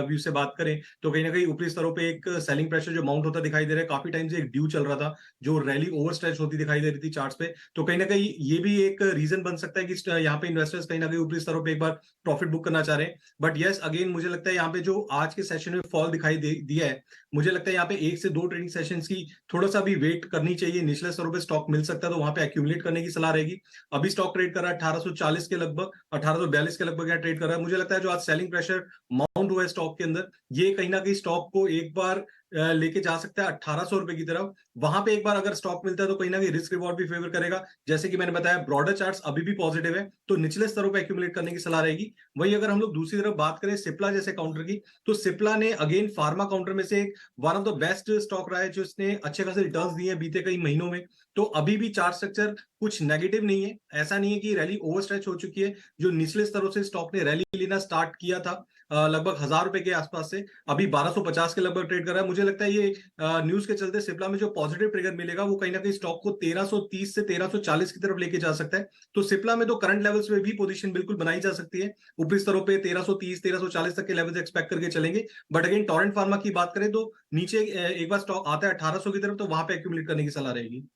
Speaker 3: व्यू से बात करें तो कहीं ना कहीं ऊपरी स्तरों पे एक सेलिंग प्रेशर जो माउंट होता दिखाई दे रहा है। काफी टाइम से एक ड्यू चल रहा था जो रैली ओवर स्ट्रेच होती दिखाई दे रही थी चार्ट्स पे। तो कहीं ना कहीं ये भी एक रीजन बन सकता है कि यहाँ पे इन्वेस्टर्स कहीं ना कहीं ऊपरी स्तरों पे एक बार प्रॉफिट बुक करना चाह रहे हैं। बट यस, अगेन मुझे लगता है यहाँ पे जो आज के सेशन में फॉल दिखाई दिया है, मुझे लगता है यहाँ पे 1 से 2 ट्रेडिंग सेशंस की थोड़ा सा भी वेट करनी चाहिए। निचले स्तरों पे स्टॉक मिल सकता है तो वहां पे एक्यूमुलेट करने की सलाह रहेगी। अभी स्टॉक ट्रेड कर रहा है 1840 के लगभग, 1842 के लगभग यहाँ ट्रेड कर रहा है। मुझे लगता है जो आज सेलिंग प्रेशर माउंट हुआ है स्टॉक के अंदर, ये कहीं ना कहीं स्टॉक को एक बार लेके जा सकता है 1800 रुपए की तरफ। वहां पे एक बार अगर स्टॉक मिलता है तो कहीं ना कहीं रिस्क रिवॉर्ड भी फेवर करेगा। जैसे कि मैंने बताया, ब्रॉडर चार्ट्स अभी भी पॉजिटिव है तो निचले स्तरों पे एक्यूमुलेट करने की सलाह रहेगी। वही अगर हम लोग दूसरी तरफ बात करें सिप्ला जैसे काउंटर की, तो सिप्ला ने अगेन फार्मा काउंटर में से एक one of the best stock रहा है जो इसने अच्छे खासे रिटर्न्स दिए हैं बीते कई महीनों में। तो अभी भी चार्ट स्ट्रक्चर कुछ नेगेटिव नहीं है। ऐसा नहीं है कि रैली ओवर स्ट्रेच हो चुकी है। जो निचले स्तरों से स्टॉक ने रैली लेना स्टार्ट किया था लगभग 1000 रुपए के आसपास से, अभी 1250 के लगभग ट्रेड कर रहा है। मुझे लगता है ये न्यूज के चलते सिप्ला में जो पॉजिटिव ट्रिगर मिलेगा वो कहीं ना कहीं स्टॉक को 1330 से 1340 की तरफ लेके जा सकता है। तो सिप्ला में तो करंट लेवल्स में भी पोजीशन बिल्कुल बनाई जा सकती है। ऊपरी स्तरों पे 1330 1340 तक के लेवल्स एक्सपेक्ट करके चलेंगे। बट अगेन टोरेंट फार्मा की बात करें तो नीचे एक बार स्टॉक आता है 1800 की तरफ तो वहां पे एक्यूमुलेट करने की सलाह रहेगी।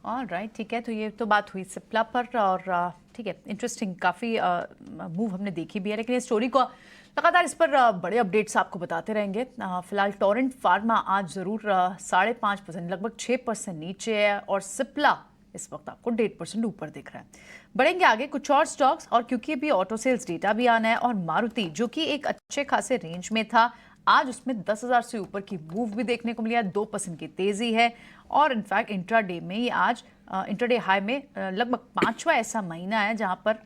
Speaker 1: ऑलराइट, ठीक है, तो ये तो बात हुई सिप्ला पर, और ठीक है, इंटरेस्टिंग, काफ़ी मूव हमने देखी भी है, लेकिन इस स्टोरी को लगातार इस पर बड़े अपडेट्स आपको बताते रहेंगे। फिलहाल टोरेंट फार्मा आज ज़रूर 5.5%, लगभग 6% नीचे है, और सिप्ला इस वक्त आपको 1.5% ऊपर दिख रहा है। बढ़ेंगे आगे कुछ और स्टॉक्स, और क्योंकि अभी ऑटो सेल्स डेटा भी आना है, और मारुति जो कि एक अच्छे खासे रेंज में था, आज उसमें 10,000 से ऊपर की मूव भी देखने को मिली है, 2% की तेजी है। और इनफैक्ट इंट्राडे में ही आज इंट्राडे हाई में लगभग 5वां ऐसा महीना है जहां पर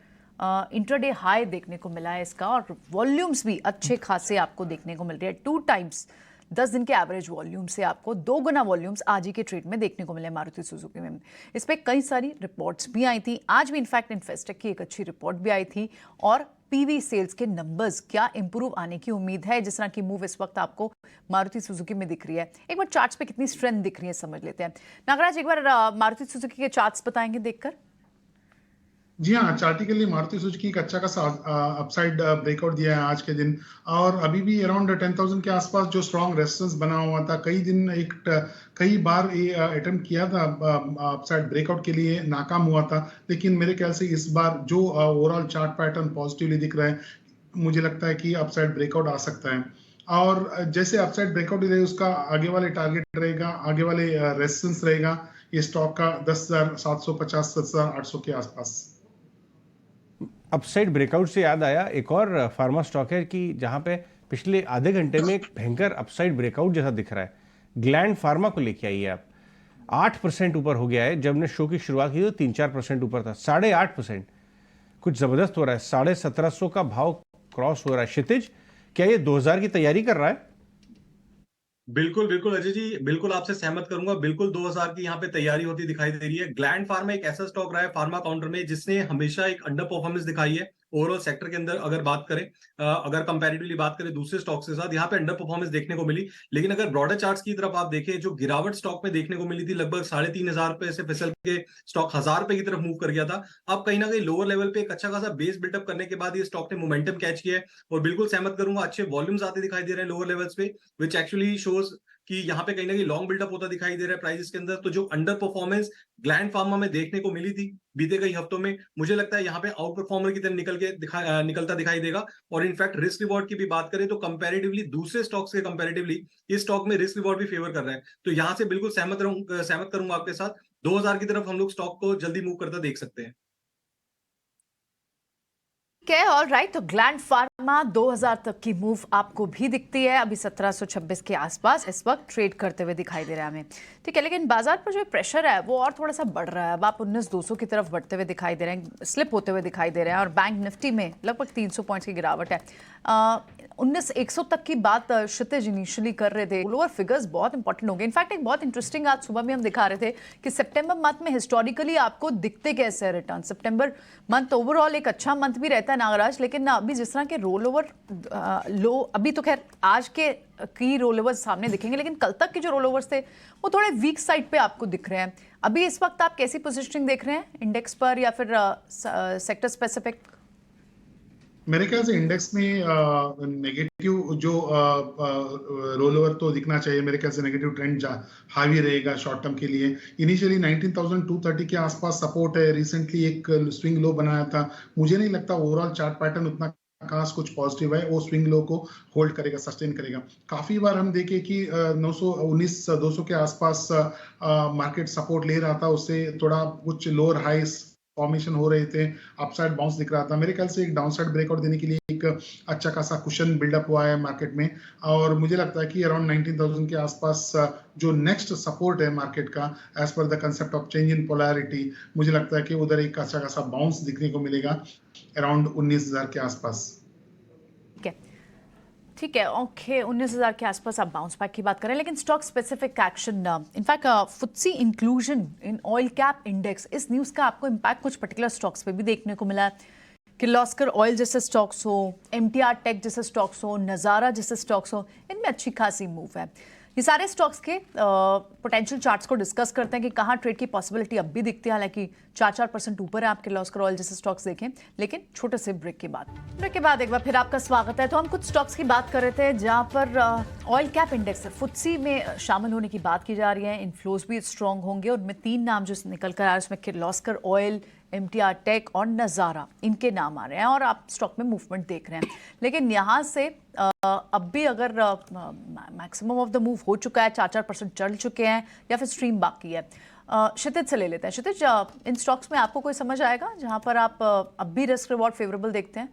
Speaker 1: इंट्राडे हाई देखने को मिला है इसका, और वॉल्यूम्स भी अच्छे खासे आपको देखने को मिल रहे हैं। 2 टाइम्स 10 दिन के एवरेज वॉल्यूम से आपको 2 गुना वॉल्यूम्स आज ही के ट्रेड में देखने को मिले मारुति सुजुकी में। इस पर कई सारी रिपोर्ट्स भी आई थी। आज भी इनफैक्ट इन्फेस्टेक की एक अच्छी रिपोर्ट भी आई थी, और पीवी सेल्स के नंबर्स क्या इंप्रूव आने की उम्मीद है। जिस तरह की मूव इस वक्त आपको मारुति सुजुकी में दिख रही है, एक बार चार्ट्स पे कितनी स्ट्रेंथ दिख रही है समझ लेते हैं। नागराज, एक बार मारुति सुजुकी के चार्ट्स बताएंगे देखकर।
Speaker 4: जी हाँ, चार्टिकली मारुति सुजुकी एक अच्छा खासा अपसाइड ब्रेकआउट दिया है आज के दिन, और अभी भी अराउंड 10,000 के आसपास जो स्ट्रॉन्ग रेजिस्टेंस बना हुआ था, कई बार अटेम्प्ट किया था अपसाइड ब्रेकआउट के लिए, नाकाम हुआ था। लेकिन मेरे ख्याल से इस बार जो ओवरऑल चार्ट पैटर्न पॉजिटिवली दिख रहा है, मुझे लगता है कि अपसाइड ब्रेकआउट आ सकता है। और जैसे अपसाइड ब्रेकआउट रहे, उसका आगे वाले टारगेट रहेगा, आगे वाले रेजिस्टेंस रहेगा ये स्टॉक का 10,750 10,800 के आसपास।
Speaker 2: अपसाइड ब्रेकआउट से याद आया, एक और फार्मा स्टॉक है कि जहां पे पिछले आधे घंटे में एक भयंकर अपसाइड ब्रेकआउट जैसा दिख रहा है। ग्लैंड फार्मा को लेके आइए आप, 8% ऊपर हो गया है। जब ने शो की शुरुआत की तो 3-4% ऊपर था, 8.5%, कुछ जबरदस्त हो रहा है। 1750 का भाव क्रॉस हो रहा है। क्षितिज, क्या ये 2000 की तैयारी कर रहा है?
Speaker 3: बिल्कुल, बिल्कुल अजय जी, बिल्कुल आपसे सहमत करूँगा। बिल्कुल 2000 की यहाँ पे तैयारी होती दिखाई दे रही है। ग्लैंड फार्मा एक ऐसा स्टॉक रहा है फार्मा काउंटर में जिसने हमेशा एक अंडर परफॉर्मेंस दिखाई है। ओवरऑल सेक्टर के अंदर अगर बात करें अगर कंपैरेटिवली बात करें दूसरे स्टॉक्स के साथ यहाँ पे अंडर परफॉर्मेंस देखने को मिली। लेकिन अगर ब्रॉडर चार्ट्स की तरफ आप देखें जो गिरावट स्टॉक में देखने को मिली थी लगभग 3500 रुपए से फिसल के स्टॉक 1000 रुपए की तरफ मूव कर गया था। अब कहीं न कहीं लोअर लेवल पे एक अच्छा खासा बेस बिल्डअप करने के बाद ये स्टॉक ने मोमेंटम कैच किया है और बिल्कुल सहमत करूँगा अच्छे वॉल्यूम्स आते दिखाई दे रहे हैं लोअर लेवल्स पे व्हिच एक्चुअली शोज़ कि यहाँ पे कहीं न कहीं लॉन्ग बिल्डअप होता दिखाई दे रहा है प्राइसेस के अंदर। तो जो अंडर परफॉर्मेंस ग्लैंड फार्मा में देखने को मिली थी बीते कई हफ्तों में, मुझे लगता है यहाँ पे आउट परफॉर्मर की तरह निकलता दिखाई देगा। और इनफैक्ट रिस्क रिवॉर्ड की भी बात करें तो कंपैरेटिवली दूसरे स्टॉक्स के कंपैरेटिवली इस स्टॉक में रिस्क रिवॉर्ड भी फेवर कर रहा है। तो यहाँ से बिल्कुल सहमत करूंगा आपके साथ। 2000 की तरफ हम लोग स्टॉक को जल्दी मूव करता देख सकते हैं।
Speaker 1: ठीक है, ऑल राइट। तो ग्लैंड फार्मा 2000 तक की मूव आपको भी दिखती है। अभी 1726 के आसपास इस वक्त ट्रेड करते हुए दिखाई दे रहा है हमें। ठीक है, लेकिन बाजार पर जो प्रेशर है वो और थोड़ा सा बढ़ रहा है। अब आप 19200 की तरफ बढ़ते हुए दिखाई दे रहे हैं, स्लिप होते हुए दिखाई दे रहे हैं। और बैंक निफ्टी में लगभग 300 पॉइंट्स की गिरावट है। 19100 तक की बात क्षितिज इनिशियली कर रहे थे। लोअर फिगर्स बहुत इंपॉर्टेंट होंगे। इनफैक्ट एक बहुत इंटरेस्टिंग आज सुबह में हम दिखा रहे थे कि सितंबर मंथ में हिस्टोरिकली आपको दिखते कैसे हैं रिटर्न। सितंबर मंथ ओवरऑल एक अच्छा मंथ भी रहता है नागराज, लेकिन अभी जिस तरह के रोल ओवर लो, अभी तो खैर आज के की रोल ओवर्स सामने दिखेंगे, लेकिन कल तक के जो रोल ओवर्स थे वो थोड़े वीक साइड पे आपको दिख रहे हैं। अभी इस वक्त आप कैसी पोजिशनिंग देख रहे हैं इंडेक्स पर या फिर सेक्टर स्पेसिफिक?
Speaker 4: मेरे ख्याल से इंडेक्स में नेगेटिव जो रोल ओवर तो दिखना चाहिए। मेरे ख्याल से नेगेटिव ट्रेंड हावी रहेगा शॉर्ट टर्म के लिए। इनिशियली 19,230 के आसपास सपोर्ट है। रिसेंटली एक स्विंग लो बनाया था। मुझे नहीं लगता ओवरऑल चार्ट पैटर्न उतना खास कुछ पॉजिटिव है। वो स्विंग लो को होल्ड करेगा, सस्टेन करेगा। काफी बार हम देखे कि 200 के आसपास मार्केट सपोर्ट ले रहा था, उससे थोड़ा कुछ लोअर हाइस फॉर्मेशन हो रहे थे, अपसाइड बाउंस दिख रहा था। मेरे ख्याल से एक डाउनसाइड ब्रेकआउट देने के लिए एक अच्छा खासा कुशन बिल्डअप हुआ है मार्केट में। और मुझे लगता है कि अराउंड 19,000 के आसपास जो नेक्स्ट सपोर्ट है मार्केट का, as per the concept of change in polarity, मुझे लगता है कि उधर एक अच्छा खासा बाउंस दिखने को मिलेगा अराउंड 19,000 के आसपास।
Speaker 1: ठीक है, ओके, 19,000 के आसपास आप बाउंस बैक की बात करें, लेकिन stock specific action, in fact FTSE inclusion in all cap index, इस न्यूज़ का आपको इम्पैक्ट कुछ पर्टिकुलर स्टॉक्स पे भी देखने को मिला है। किर्लोस्कर ऑयल जैसे स्टॉक्स हो, MTR टेक जैसे स्टॉक्स हो, नज़ारा जैसे स्टॉक्स हो, इनमें अच्छी खासी मूव है। ये सारे स्टॉक्स के पोटेंशियल चार्ट्स को डिस्कस करते हैं कि कहाँ ट्रेड की पॉसिबिलिटी अब भी दिखती है। हालांकि 4% ऊपर है आप किर्लोस्कर ऑयल जैसे स्टॉक्स देखें, लेकिन छोटे से ब्रेक के बाद एक बार फिर आपका स्वागत है। तो हम कुछ स्टॉक्स की बात कर रहे थे जहां पर ऑयल कैप इंडेक्स फुत्सी में शामिल होने की बात की जा रही है। इनफ्लोज भी स्ट्रॉन्ग होंगे। उनमें 3 नाम जो निकल कर आ रहे हैं, उसमें किर्लोस्कर ऑयल, MTR टेक और नज़ारा, इनके नाम आ रहे हैं और आप स्टॉक में मूवमेंट देख रहे हैं। लेकिन यहाँ से अब भी अगर मैक्सिमम ऑफ द मूव हो चुका है, 4% चढ़ चुके हैं या फिर स्ट्रीम बाकी है। क्षितिज से ले लेते हैं। क्षितिज, इन स्टॉक्स में आपको कोई समझ आएगा जहां पर आप अब भी रिस्क रिवॉर्ड फेवरेबल देखते हैं?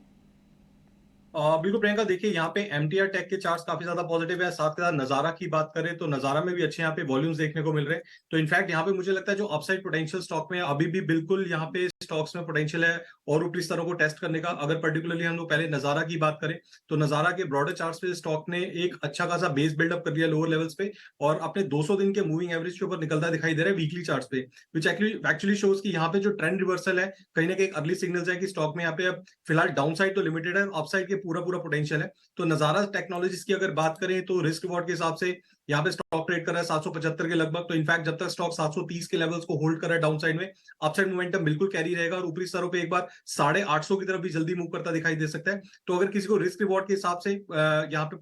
Speaker 3: बिल्कुल प्रियंका, देखिए यहाँ पे MTR टेक के चार्ट्स काफी ज्यादा पॉजिटिव है। साथ के साथ नजारा की बात करें तो नजारा में भी अच्छे यहाँ पे वॉल्यूम्स देखने को मिल रहे हैं। तो इनफैक्ट यहाँ पे मुझे लगता है जो अपसाइड पोटेंशियल स्टॉक में अभी भी बिल्कुल यहाँ पे स्टॉक्स में पोटेंशियल है और ऊपरी स्तरों को टेस्ट करने का। अगर पर्टिकुलरली हम लोग पहले नजारा की बात करें तो नजारा के ब्रॉडर चार्ट्स पे स्टॉक ने एक अच्छा खासा बेस बिल्डअप कर लिया लोअर लेवल्स पे और अपने 200 दिन के मूविंग एवरेज के ऊपर निकलता दिखाई दे रहा है वीकली चार्ट्स पे, विच एक्चुअली शोज कि यहाँ पे जो ट्रेंड रिवर्सल है कहीं ना कहीं अर्ली सिग्नल्स है कि स्टॉक में यहाँ पे अब फिलहाल डाउन साइड तो लिमिटेड है, अपसाइड के पूरा पोटेंशियल है। तो नजारा टेक्नोलॉजीज की अगर बात करें तो रिस्क रिवॉर्ड के हिसाब से यहाँ पे स्टॉक ट्रेड कर रहा है 775 के लगभग। तो इनफैक्ट जब तक स्टॉक 730 के लेवल्स को होल्ड कर रहा है डाउन साइड में, अपसाइड मोमेंटम बिल्कुल कैरी रहेगा और ऊपरी स्तरों पे एक बार 850 की तरफ भी जल्दी मूव करता दिखाई दे सकता है। तो अगर किसी को रिस्क रिवॉर्ड के हिसाब से यहाँ पे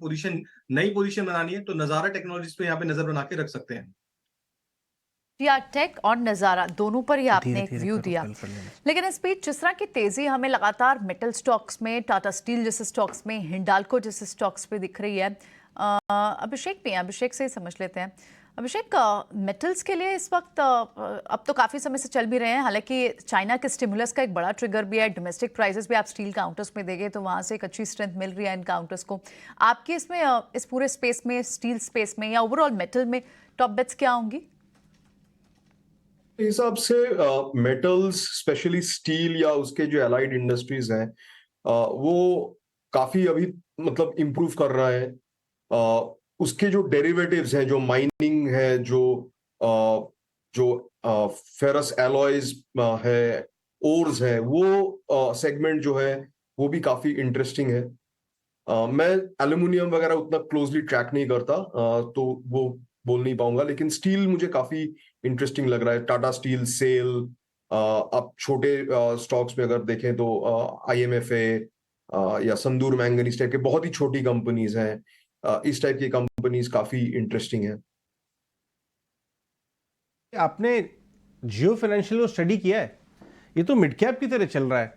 Speaker 3: नई पोजीशन बनानी है तो नजारा टेक्नोलॉजीज पे यहाँ पे नजर बना के रख सकते हैं।
Speaker 1: टेक और नज़ारा दोनों पर ही आपने एक व्यू दिया, लेकिन इस बीच जिस तरह की तेजी हमें लगातार मेटल स्टॉक्स में, टाटा स्टील जैसे स्टॉक्स में, हिंडाल्को जैसे स्टॉक्स पे दिख रही है, अभिषेक भी हैं, अभिषेक से ही समझ लेते हैं। अभिषेक, मेटल्स के लिए इस वक्त अब तो काफ़ी समय से चल भी रहे हैं, हालांकि चाइना के स्टिमुलस का एक बड़ा ट्रिगर भी है। डोमेस्टिक प्राइसेस भी आप स्टील काउंटर्स में देंगे तो वहाँ से एक अच्छी स्ट्रेंथ मिल रही है इन काउंटर्स को। आपके इसमें इस पूरे स्पेस में, स्टील स्पेस में या ओवरऑल मेटल में टॉप बेट्स क्या होंगी?
Speaker 5: हिसाब से मेटल्स, स्पेशली स्टील या उसके जो एलाइड इंडस्ट्रीज हैं, वो काफी अभी मतलब इम्प्रूव कर रहा है। उसके जो डेरिवेटिव्स हैं, जो माइनिंग है, जो फेरस एलॉयज है, ओर्स है, वो सेगमेंट जो है वो भी काफी इंटरेस्टिंग है। मैं एल्यूमिनियम वगैरह उतना क्लोजली ट्रैक नहीं करता, तो वो बोल नहीं पाऊंगा, लेकिन स्टील मुझे काफी इंटरेस्टिंग लग रहा है। टाटा स्टील, सेल, आप छोटे स्टॉक्स में अगर देखें तो IMFA या संदूर मैंगनीज टाइप के बहुत ही छोटी कंपनीज हैं, इस टाइप की कंपनीज काफी इंटरेस्टिंग है।
Speaker 2: आपने जियो फाइनेंशियल को स्टडी किया है? ये तो मिड कैप की तरह चल रहा है।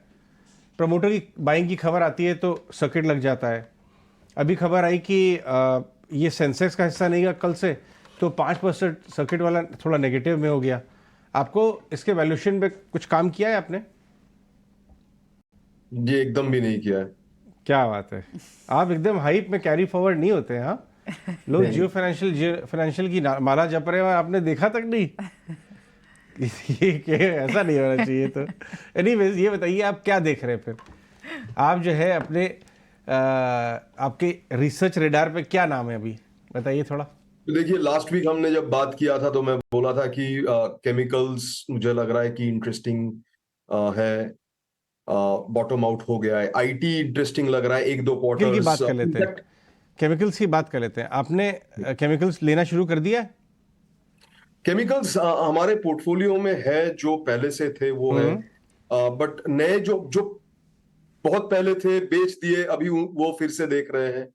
Speaker 2: प्रमोटर की बाइंग की खबर आती है तो सर्किट लग जाता है। अभी खबर आई कि ये सेंसेक्स का हिस्सा नहीं है कल से, तो 5% सर्किट वाला थोड़ा नेगेटिव में हो गया। आपको इसके वैल्यूएशन पे कुछ काम किया है आपने?
Speaker 5: ये एकदम भी नहीं किया है।
Speaker 2: क्या बात है, आप एकदम हाइप में कैरी फॉरवर्ड नहीं होते हैं। हाँ, लोग जियो फाइनेंशियल की माला जप रहे हैं और आपने देखा तक नहीं। ये ऐसा नहीं होना चाहिए। तो एनीवेज, ये बताइए आप क्या देख रहे हैं फिर? आप जो है अपने आपके रिसर्च रेडार पे क्या नाम है अभी, बताइए थोड़ा।
Speaker 5: देखिए, लास्ट वीक हमने जब बात किया था तो मैं बोला था कि केमिकल्स मुझे लग रहा है कि इंटरेस्टिंग है, बॉटम आउट हो गया है। IT इंटरेस्टिंग लग रहा है, 1-2 क्वार्टर्स
Speaker 2: की बात कर लेते हैं, केमिकल्स की बात कर लेते हैं। आपने केमिकल्स लेना शुरू कर दिया?
Speaker 5: केमिकल्स हमारे पोर्टफोलियो में है, जो पहले से थे वो है, बट नए जो बहुत पहले थे बेच दिए, अभी वो फिर से देख रहे हैं।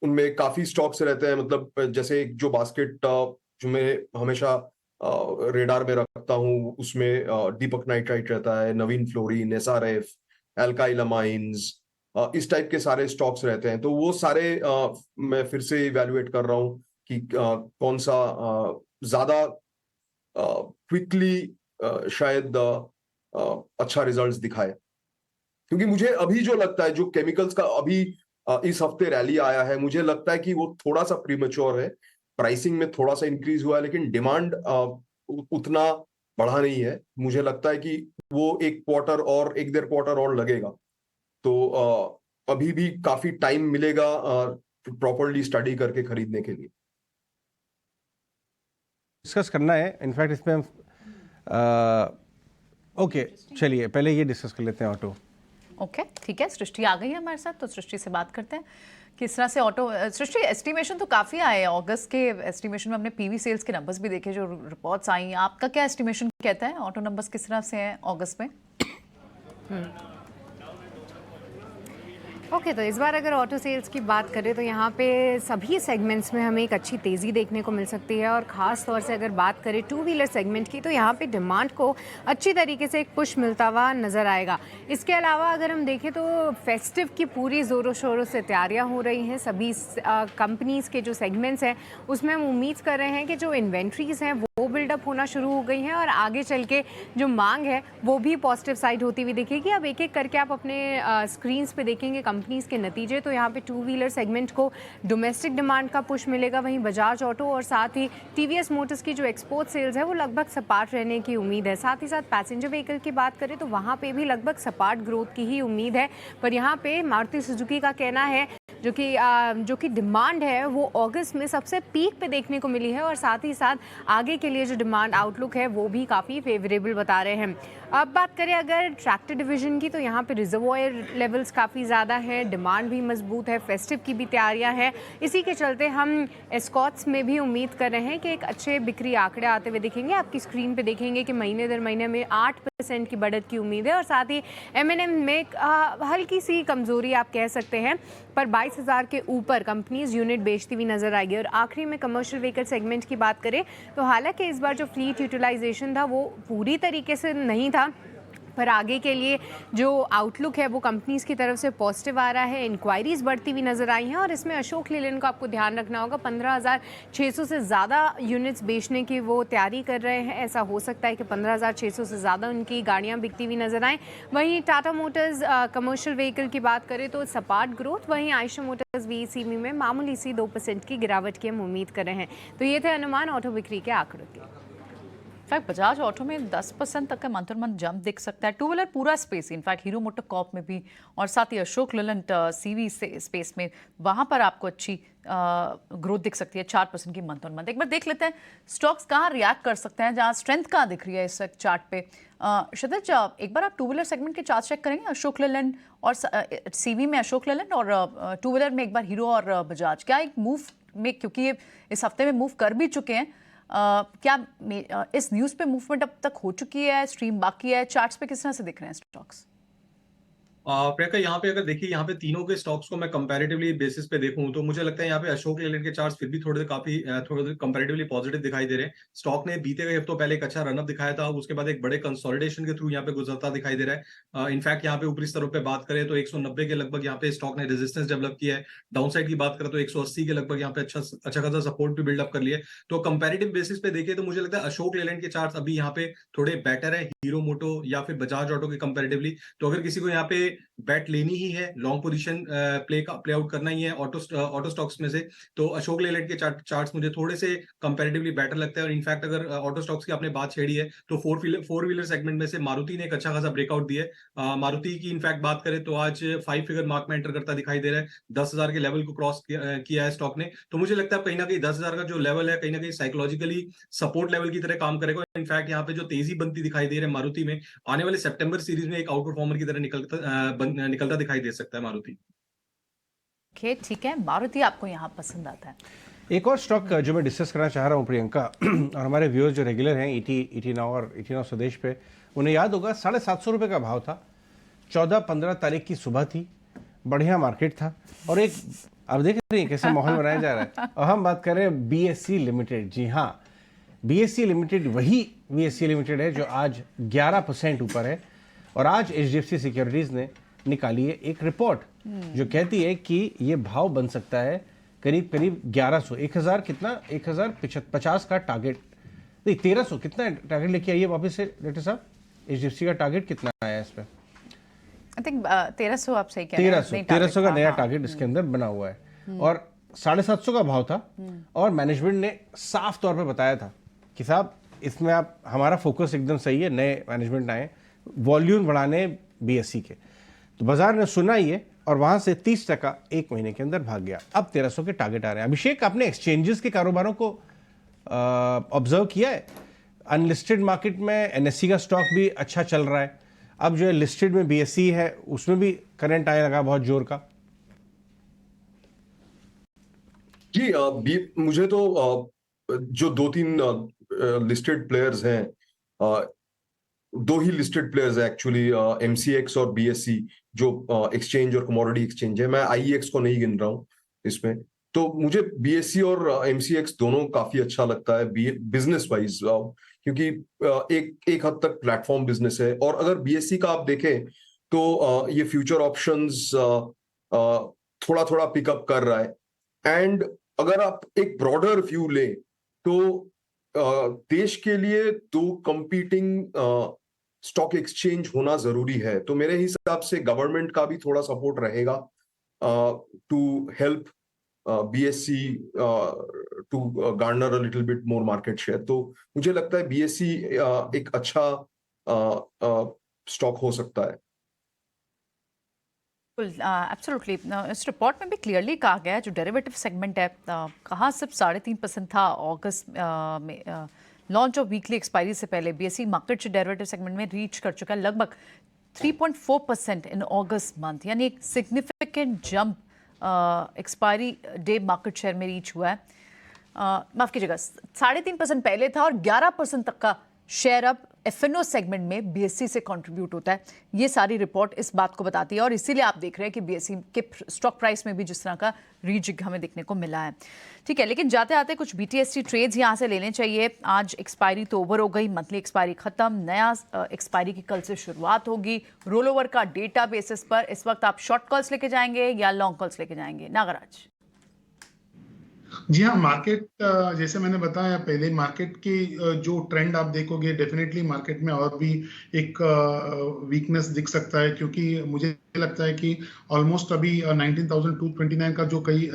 Speaker 5: उनमें काफी स्टॉक्स रहते हैं, मतलब जैसे जो बास्केट जो मैं हमेशा रेडार में रखता हूँ, उसमें दीपक नाइट्राइट रहता है, नवीन फ्लोरिन, SRF, एल्काइल अमाइंस, इस टाइप के सारे स्टॉक्स रहते हैं। तो वो सारे मैं फिर से इवैल्यूएट कर रहा हूँ कि कौन सा ज्यादा क्विकली शायद अच्छा रिजल्ट्स दिखाए। क्योंकि मुझे अभी जो लगता है, जो केमिकल्स का अभी इस हफ्ते रैली आया है, मुझे लगता है कि वो थोड़ा सा प्रीमेच्योर है। प्राइसिंग में थोड़ा सा इंक्रीज हुआ है, लेकिन डिमांड उतना बढ़ा नहीं है। मुझे लगता है कि वो 1-1.5 क्वार्टर और लगेगा। तो अभी भी काफी टाइम मिलेगा प्रॉपरली स्टडी करके खरीदने के लिए।
Speaker 2: डिस्कस करना है इनफैक्ट इसमें हम ओके, चलिए पहले ये डिस्कस कर लेते हैं ऑटो।
Speaker 1: ओके, ठीक है, सृष्टि आ गई है हमारे साथ, तो सृष्टि से बात करते हैं किस तरह से ऑटो। सृष्टि, एस्टिमेशन तो काफ़ी आए हैं अगस्त के। एस्टिमेशन में हमने PV सेल्स के नंबर्स भी देखे, जो रिपोर्ट्स आई हैं। आपका क्या एस्टिमेशन कहता है, ऑटो नंबर्स किस तरह से हैं अगस्त में?
Speaker 10: ओके, तो इस बार अगर ऑटो सेल्स की बात करें तो यहाँ पे सभी सेगमेंट्स में हमें एक अच्छी तेज़ी देखने को मिल सकती है। और ख़ास तौर से अगर बात करें 2 व्हीलर सेगमेंट की, तो यहाँ पे डिमांड को अच्छी तरीके से एक पुश मिलता हुआ नज़र आएगा। इसके अलावा अगर हम देखें तो फेस्टिव की पूरी ज़ोरों शोरों से तैयारियाँ हो रही हैं। सभी कंपनीज़ के जो सेगमेंट्स हैं उसमें हम उम्मीद कर रहे हैं कि जो इन्वेंट्रीज़ हैं वो बिल्डअप होना शुरू हो गई हैं, और आगे चल के जो मांग है वो भी पॉजिटिव साइड होती हुई दिखेगी। अब एक एक करके आप अपने स्क्रीन्स पे देखेंगे कंपनीज के नतीजे। तो यहाँ पे 2 व्हीलर सेगमेंट को डोमेस्टिक डिमांड का पुश मिलेगा, वहीं बजाज ऑटो और साथ ही TVS मोटर्स की जो एक्सपोर्ट सेल्स है वो लगभग सपाट रहने की उम्मीद है। साथ ही साथ पैसेंजर व्हीकल की बात करें तो वहाँ पे भी लगभग सपाट ग्रोथ की ही उम्मीद है। पर यहाँ पे मारुति सुजुकी का कहना है जो कि डिमांड है वो अगस्त में सबसे पीक पे देखने को मिली है, और साथ ही साथ आगे के लिए जो डिमांड आउटलुक है वो भी काफ़ी फेवरेबल बता रहे हैं। अब बात करें अगर ट्रैक्टर डिवीजन की, तो यहाँ पे रिजर्वॉयर लेवल्स काफ़ी ज़्यादा है, डिमांड भी मजबूत है, फेस्टिव की भी तैयारियां हैं। इसी के चलते हम एस्कॉट्स में भी उम्मीद कर रहे हैं कि एक अच्छे बिक्री आंकड़े आते हुए दिखेंगे। आपकी स्क्रीन पे देखेंगे कि महीने दर महीने में 8% की बढ़त की उम्मीद है, और साथ ही M&M में हल्की सी कमज़ोरी आप कह सकते हैं, पर 22,000 के ऊपर कंपनीज यूनिट बेचती हुई नजर आएगी। और आखिरी में कमर्शियल व्हीकल सेगमेंट की बात करें तो हालांकि इस बार जो फ्लीट यूटिलाइजेशन था वो पूरी तरीके से नहीं था, पर आगे के लिए जो आउटलुक है वो कंपनीज़ की तरफ से पॉजिटिव आ रहा है। इंक्वायरीज़ बढ़ती हुई नज़र आई हैं, और इसमें अशोक लीलैंड को आपको ध्यान रखना होगा। 15,600 से ज़्यादा यूनिट्स बेचने की वो तैयारी कर रहे हैं। ऐसा हो सकता है कि 15,600 से ज़्यादा उनकी गाड़ियाँ बिकती हुई नज़र आएँ। वहीं टाटा मोटर्स कमर्शियल व्हीकल की बात करें तो सपाट ग्रोथ, वहीं आयशर मोटर्स VECV में मामूली सी 2% की गिरावट की हम उम्मीद कर रहे हैं। तो ये थे अनुमान ऑटो बिक्री के आंकड़ों के।
Speaker 1: इनफैक्ट बजाज ऑटो में 10% तक का मंथ ऑन मंथ जंप दिख सकता है। टू व्हीलर पूरा space, in fact hero motor Corp में भी, और साथ ही अशोक लेलैंड सीवी से स्पेस में, वहाँ पर आपको अच्छी ग्रोथ दिख सकती है 4% की मंथ ऑन मंथ। एक बार देख लेते हैं स्टॉक्स कहाँ रिएक्ट कर सकते हैं, जहाँ स्ट्रेंथ कहाँ दिख रही है इस चार्ट पे। क्षितिज, एक बार आप टू व्हीलर सेगमेंट के चार्ट चेक करेंगे, अशोक लेलैंड और सीवी में अशोक लेलैंड और टू व्हीलर में एक बार हीरो और बजाज, क्या एक मूव में, क्योंकि ये इस हफ्ते में मूव कर भी चुके हैं, क्या इस न्यूज़ पे मूवमेंट अब तक हो चुकी है, स्ट्रीम बाकी है, चार्ट्स पे किस तरह से दिख रहे हैं स्टॉक्स?
Speaker 3: प्रियंका, यहाँ पे अगर देखिए, यहाँ पे तीनों के स्टॉक्स को मैं कंपैरेटिवली बेसिस पे देखूं तो मुझे लगता है यहाँ पे अशोक लेलैंड के चार्ट्स फिर भी थोड़े कंपैरेटिवली पॉजिटिव दिखाई दे रहे हैं। स्टॉक ने बीते कई हफ्तों पहले एक अच्छा रनअप दिखाया था, उसके बाद एक बड़े कंसोलिडेशन के थ्रू यहाँ पे गुजरता दिखाई दे रहा है। इनफैक्ट यहाँ पे ऊपरी स्तरों पे बात करें तो 190 के लगभग यहाँ पे स्टॉक ने रेजिस्टेंस डेवलप किया है। डाउनसाइड की बात करें तो 180 के लगभग यहाँ पे अच्छा खासा सपोर्ट भी बिल्डअप कर लिया है। तो कंपैरेटिव बेसिस पे देखें तो मुझे लगता है अशोक लेलैंड के चार्ट्स अभी यहाँ पे थोड़े बेटर है हीरो मोटो या फिर बजाज ऑटो के कंपैरेटिवली। तो अगर किसी को यहाँ पे बैट लेनी ही है, लॉन्ग पोजीशन प्ले आउट करना ही है ऑटो स्टॉक्स में से, तो अशोक लेलैंड के चार्ट्स मुझे थोड़े से कंपैरेटिवली बेटर लगता है। और इनफैक्ट अगर ऑटो स्टॉक्स की आपने बात छेड़ी है तो फोर व्हीलर सेगमेंट में से मारुति ने एक अच्छा खासा ब्रेकआउट दिया है। मारुति की इनफैक्ट बात करें तो आज 5 फिगर मार्क में एंटर करता दिखाई दे रहा है, 10,000 के लेवल को क्रॉस किया है स्टॉक ने। तो मुझे लगता है कहीं ना कहीं 10,000 का जो लेवल है कहीं ना कहीं साइकोलॉजिकली सपोर्ट लेवल की तरह काम करेगा। इनफैक्ट यहाँ पे जो तेजी बनती दिखाई दे रही है मारुति में, आने वाले सितंबर सीरीज में एक आउट परफॉर्मर की तरह निकलता दिखाई दे सकता है मारुति।
Speaker 1: ठीक है, मारुति आपको यहाँ पसंद आता है।
Speaker 2: एक और स्टॉक जो मैं डिस्कस करना चाह रहा हूँ प्रियंका, और हमारे व्यूअर्स जो रेगुलर हैं ईटी नाउ और ईटी नाउ स्वदेश पे, उन्हें याद होगा 750 रुपये का भाव था, 14-15 तारीख की सुबह थी, बढ़िया मार्केट था, और एक अब देख रही हैं कैसे माहौल बनाया जा रहा है। और हम बात कर रहे हैं बीएससी लिमिटेड। जी हाँ, बीएससी लिमिटेड वही बीएससी लिमिटेड है जो आज 11% ऊपर है। और आज एचडीएफसी सिक्योरिटीज ने निकाली है एक रिपोर्ट जो कहती है कि ये भाव बन सकता है करीब 1100, 1000 कितना, 1050 का टारगेट, नहीं 1300 कितना टारगेट लेके आइए वापस से डॉक्टर साहब, एचडीएफसी का टारगेट कितना आया इस पे?
Speaker 1: आई थिंक 1300 आप सही कह रहे हैं।
Speaker 2: 1300 का नया टारगेट इसके अंदर बना हुआ है, और 750 का भाव था। और मैनेजमेंट ने साफ तौर पे बताया था कि साहब इसमें आप, हमारा फोकस एकदम सही है, नए मैनेजमेंट आए, वॉल्यूम बढ़ाने बीएससी के। तो बाजार ने सुना ही है और वहां से 30% एक महीने के अंदर भाग गया। अब 1300 के टारगेट आ रहे हैं। अभिषेक, आपने एक्सचेंजेस के कारोबारों को ऑब्जर्व किया है? अनलिस्टेड मार्केट में एनएससी का स्टॉक भी अच्छा चल रहा है, अब जो है लिस्टेड में बीएससी है उसमें भी करंट आने लगा बहुत जोर का।
Speaker 5: जी, मुझे तो जो 2-3 लिस्टेड प्लेयर्स हैं, 2 ही लिस्टेड प्लेयर्स है एक्चुअली, एमसीएक्स और बीएससी, जो एक्सचेंज और कमोडिटी एक्सचेंज है। मैं आईईएक्स को नहीं गिन रहा हूं इसमें। तो मुझे बीएससी और एमसीएक्स दोनों काफी अच्छा लगता है बिजनेस वाइज, क्योंकि एक हद तक प्लेटफॉर्म बिजनेस है। और अगर बीएससी का आप देखें तो ये फ्यूचर ऑप्शंस थोड़ा थोड़ा पिकअप कर रहा है। एंड अगर आप एक ब्रॉडर व्यू लें तो देश के लिए 2 कंपीटिंग स्टॉक एक्सचेंज होना जरूरी है। तो मेरे हिसाब से गवर्नमेंट का भी थोड़ा सपोर्ट रहेगा to help BSC to garner a little bit more market share. तो मुझे लगता है बीएससी एक अच्छा स्टॉक हो सकता है।
Speaker 1: एब्सोल्युटली, इस रिपोर्ट में भी क्लियरली कहा गया है जो डेरिवेटिव सेगमेंट है, कहाँ सिर्फ 3.5% था अगस्त में लॉन्च ऑफ वीकली एक्सपायरी से पहले, BSE market share derivative segment में रीच कर चुका है लगभग 3.4% इन अगस्त मंथ, यानी एक significant jump expiry day market share में रीच हुआ है। माफ कीजिएगा, 3.5% पहले था और 11% तक का शेयर अब एफएनओ सेगमेंट में बीएससी से कंट्रीब्यूट होता है। ये सारी रिपोर्ट इस बात को बताती है और इसीलिए आप देख रहे हैं कि बीएससी के स्टॉक प्राइस में भी जिस तरह का रीजिग हमें देखने को मिला है। ठीक है, लेकिन जाते आते कुछ बीटीएसटी ट्रेड्स यहाँ से लेने चाहिए। आज एक्सपायरी तो ओवर हो गई, मंथली एक्सपायरी खत्म, नया एक्सपायरी की कल से शुरुआत होगी। रोल ओवर का डेटा बेसिस पर इस वक्त आप शॉर्ट कॉल्स लेके जाएंगे या लॉन्ग कॉल्स लेके जाएंगे? नागराज।
Speaker 4: जी हाँ, मार्केट जैसे मैंने बताया पहले, मार्केट की जो ट्रेंड आप देखोगे, डेफिनेटली मार्केट में और भी एक वीकनेस दिख सकता है, क्योंकि मुझे लगता है कि ऑलमोस्ट अभी 19,229 का जो कई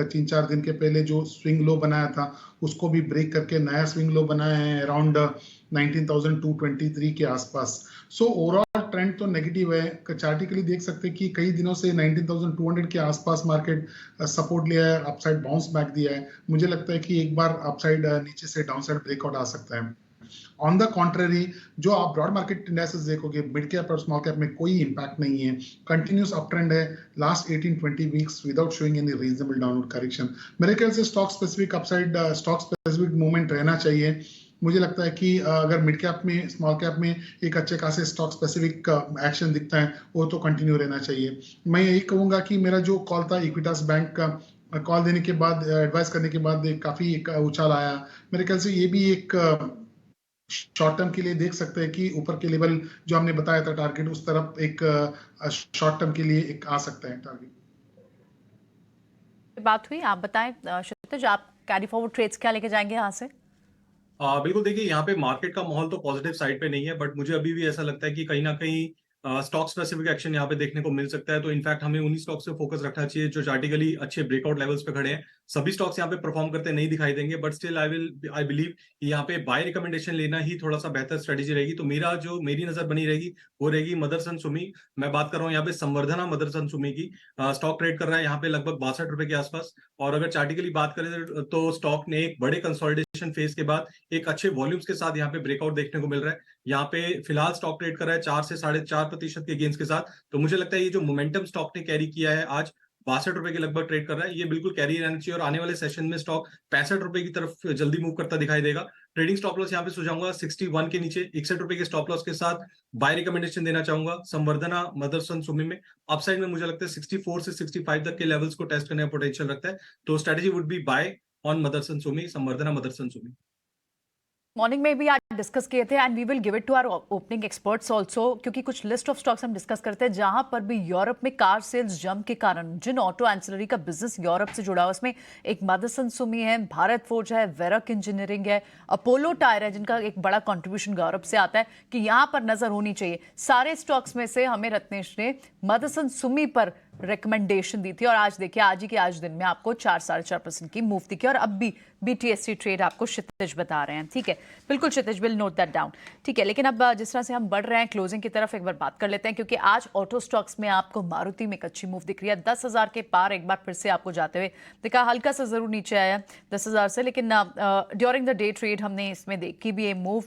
Speaker 4: 3-4 दिन के पहले जो स्विंग लो बनाया था उसको भी ब्रेक करके नया स्विंग लो बनाया है अराउंड 19,223 के आसपास। सो ओवरऑल ट्रेंड तो नेगेटिव है। चार्टिकली देख सकते हैं कि कई दिनों से 19,200 के आसपास मार्केट सपोर्ट लिया है, अपसाइड बाउंस बैक दिया है। मुझे लगता है कि एक बार अपसाइड नीचे से डाउनसाइड ब्रेकआउट आ सकता है। ऑन द कॉन्ट्ररी, जो आप ब्रॉड मार्केट इंडेक्सेस देखोगे, मिड कैप और स्मॉल कैप में कोई इंपैक्ट नहीं है, कंटिन्यूस अप ट्रेंड है last 18-20 weeks without showing any reasonable downward correction. मेरे ख्याल से stock specific upside, stock specific movement रहना चाहिए। मुझे लगता है कि अगर मिड कैप में, स्मॉल कैप में एक अच्छे खासे स्टॉक स्पेसिफिक एक्शन दिखता है, वो तो कंटिन्यू रहना चाहिए। मैं यही कहूंगा कि मेरा जो कॉल था इक्विटास बैंक का, कॉल देने के बाद, एडवाइस करने के बाद काफी एक उछाल आया। मेरे ख्याल से ये भी एक शॉर्ट टर्म के लिए देख सकते हैं कि ऊपर के लेवल जो हमने बताया था टारगेट, उस तरफ एक शॉर्ट टर्म के लिए एक आ सकता है टारगेट।
Speaker 1: बात हुई, आप बताएं क्षितिज, आप कैरी फॉरवर्ड ट्रेड्स क्या लेके जाएंगे यहाँ से?
Speaker 3: बिल्कुल, देखिए यहाँ पे मार्केट का माहौल तो पॉजिटिव साइड पे नहीं है, बट मुझे अभी भी ऐसा लगता है कि कहीं ना कहीं स्टॉक स्पेसिफिक एक्शन यहाँ पे देखने को मिल सकता है। तो इनफैक्ट हमें उन्हीं स्टॉक्स पे फोकस रखना चाहिए जो चार्टिकली अच्छे ब्रेकआउट लेवल्स पे खड़े हैं। सभी स्टॉक्स यहाँ पे परफॉर्म करते नहीं दिखाई देंगे, बट स्टिल आई बिलीव कि यहाँ पे बाय रिकमेंडेशन लेना ही थोड़ा सा बेहतर स्ट्रेटेजी रहेगी। तो मेरी नजर बनी रहेगी वो रहेगी मदरसन सुमी। मैं बात कर रहा हूँ यहाँ पे संवर्धना मदरसन सुमी की। स्टॉक ट्रेड कर रहा है यहाँ पे लगभग 62 रुपए के आसपास। और अगर चार्टिकली बात करें तो स्टॉक ने एक बड़े कंसोलिडेशन फेज के बाद एक अच्छे वॉल्यूम्स के साथ यहाँ पे ब्रेकआउट देखने को मिल रहा है। यहाँ पे फिलहाल स्टॉक ट्रेड कर रहा है 4 से 4.5% के गेंस के साथ। तो मुझे लगता है ये जो मोमेंटम स्टॉक ने कैरी किया है, आज 62 रुपए के लगभग ट्रेड कर रहा है, ये बिल्कुल कैरी रहना चाहिए। और आने वाले सेशन में स्टॉक 65 रुपए की तरफ जल्दी मूव करता दिखाई देगा। ट्रेडिंग स्टॉप लॉस यहाँ पे सुझाऊंगा 61 के नीचे 61 रुपए के स्टॉप लॉस के साथ बाय रिकमेंडेशन देना चाहूंगा संवर्धना मदरसन सुमी में। अपसाइड में मुझे लगता है 64 से 65 तक के लेवल्स को टेस्ट करने का पोटेंशियल रखता है। तो strategy would be buy on Motherson Sumi, Samvardhana Motherson Sumi.
Speaker 1: Morning में भी आज डिस्कस किए थे and we will give it to our opening experts also, क्योंकि कुछ लिस्ट ऑफ स्टॉक्स हम डिस्कस करते हैं जहां पर भी यूरोप में कार सेल्स जंप के कारण जिन ऑटो एंसिलरी का बिजनेस यूरोप से जुड़ा है उसमें एक मदरसन सुमी है, भारत फोर्ज है, वेरक इंजीनियरिंग है, अपोलो टायर है, जिनका एक बड़ा कंट्रीब्यूशन यूरोप से आता है कि यहाँ पर नजर होनी चाहिए। सारे स्टॉक्स में से हमें रत्नेश ने मदरसन सुमी पर रिकमेंडेशन दी थी और आज देखिए, आज ही के आज दिन में आपको 4-4.5% की मूव दिखी। और अब भी BTSC ट्रेड आपको क्षितिज बता रहे हैं। ठीक है, बिल्कुल क्षितिज, विल नोट दैट डाउन। ठीक है, लेकिन अब जिस तरह से हम बढ़ रहे हैं क्लोजिंग की तरफ, एक बार बात कर लेते हैं, क्योंकि आज ऑटो स्टॉक्स में आपको मारुति में एक अच्छी मूव दिख रही है। 10,000 के पार एक बार फिर से आपको जाते हुए दिखा। हल्का सा जरूर नीचे आया 10,000 से, लेकिन ड्यूरिंग द डे ट्रेड हमने इसमें देखी भी ये मूव।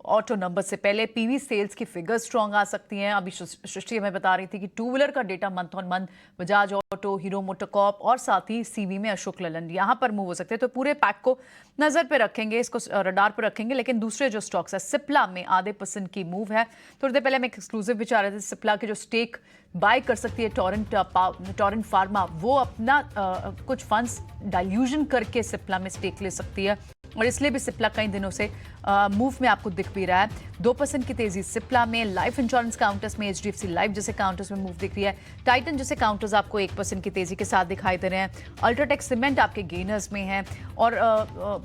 Speaker 1: ऑटो नंबर से पहले पीवी सेल्स की फिगर स्ट्रॉन्ग आ सकती हैं। अभी सृष्टि हमें बता रही थी कि टू व्हीलर का data month on month Bajaj auto, hero MotoCorp और साथ ही सीवी में अशोक लेलैंड यहाँ पर मूव हो सकते हैं। तो पूरे पैक को नजर पे रखेंगे, इसको रडार पे रखेंगे। लेकिन दूसरे जो स्टॉक्स है, सिप्ला में आधे % की मूव है। थोड़ी देर पहले हम एक एक्सक्लूसिव भी चाह रहे थे, सिप्ला के जो स्टेक बाय कर सकती है टोरेंट फार्मा, वो अपना कुछ फंड्स डाइल्यूजन करके सिप्ला में स्टेक ले सकती है और इसलिए भी सिप्ला कई दिनों से मूव में आपको दिख भी रहा है। 2% की तेजी सिप्ला में। लाइफ इंश्योरेंस काउंटर्स में HDFC लाइफ जैसे काउंटर्स में मूव दिख रही है। टाइटन जैसे काउंटर्स आपको 1% की तेजी के साथ दिखाई दे रहे हैं। अल्ट्राटेक सीमेंट आपके गेनर्स में है और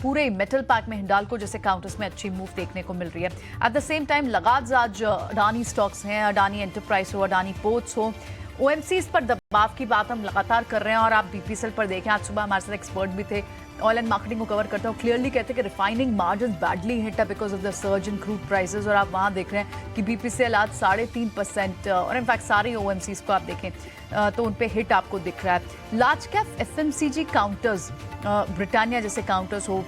Speaker 1: पूरे मेटल पैक में हिंडाल्को जैसे काउंटर्स में अच्छी मूव देखने को मिल रही है। एट द सेम टाइम लगातार अडानी स्टॉक्स हैं, अडानी एंटरप्राइज हो, अडानी पोर्ट्स हो, OMCs पर दबाव की बात हम लगातार कर रहे हैं। और आप BPCL पर देखें, आज सुबह हमारे साथ एक्सपर्ट भी थे, ऑयल एंड मार्केटिंग को कवर करते हैं, क्लियरली कहते हैं कि रिफाइनिंग मार्जिन बैडली हिट है because of the surge in crude prices. और आप वहां देख रहे हैं कि BPCL आज 3.5% और इनफैक्ट सारे OMCs को आप देखें तो उन पे हिट आपको दिख रहा है। Large cap FMCG counters, Britannia जैसे काउंटर्स हो,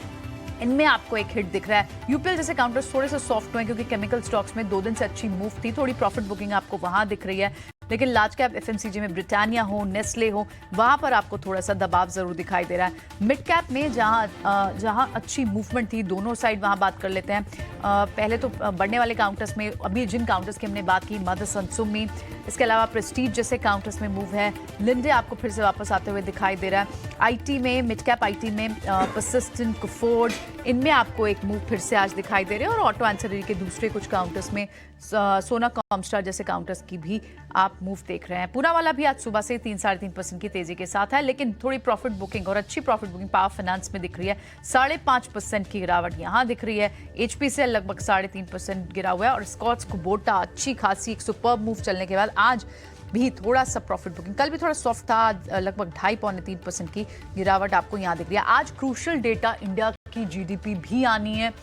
Speaker 1: इनमें आपको एक हिट दिख रहा है। UPL जैसे काउंटर्स थोड़े से सॉफ्ट हुए क्योंकि केमिकल स्टॉक्स में 2 दिन से अच्छी मूव थी, थोड़ी प्रॉफिट बुकिंग आपको वहां दिख रही है। लेकिन लार्ज कैप FMCG में ब्रिटानिया हो, नेस्ले हो, वहां पर आपको थोड़ा सा दबाव जरूर दिखाई दे रहा है। मिड कैप में जहां अच्छी मूवमेंट थी दोनों साइड, वहां बात कर लेते हैं। पहले तो बढ़ने वाले काउंटर्स में अभी जिन काउंटर्स की हमने बात की, मदरसन सुमी, इसके अलावा प्रेस्टीज जैसे काउंटर्स में मूव है। लिंडे आपको फिर से वापस आते हुए दिखाई दे रहा है। IT में, मिड कैप IT में परसिस्टेंट, कुफोर्ड, इनमें आपको एक मूव फिर से आज दिखाई दे रहे हैं। और ऑटो एंसिलरी के दूसरे कुछ काउंटर्स में सोना कॉमस्टार जैसे काउंटर्स की भी आप मूव देख रहे हैं। पूरा वाला भी आज सुबह से 3-3.5% की तेजी के साथ है, लेकिन थोड़ी प्रॉफिट बुकिंग और अच्छी प्रॉफिट बुकिंग पावर फाइनेंस में दिख रही है। 5.5% की गिरावट यहाँ दिख रही है। HPCL लगभग 3.5% गिरा हुआ है और स्कॉट्स कुबोटा अच्छी खासी एक सुपर्ब मूव चलने के बाद आज भी थोड़ा सा प्रॉफिट बुकिंग, कल भी थोड़ा सॉफ्ट था, लगभग 2.5-3% की गिरावट आपको यहाँ दिख रही है। आज क्रूशियल डेटा इंडिया की GDP भी आनी है।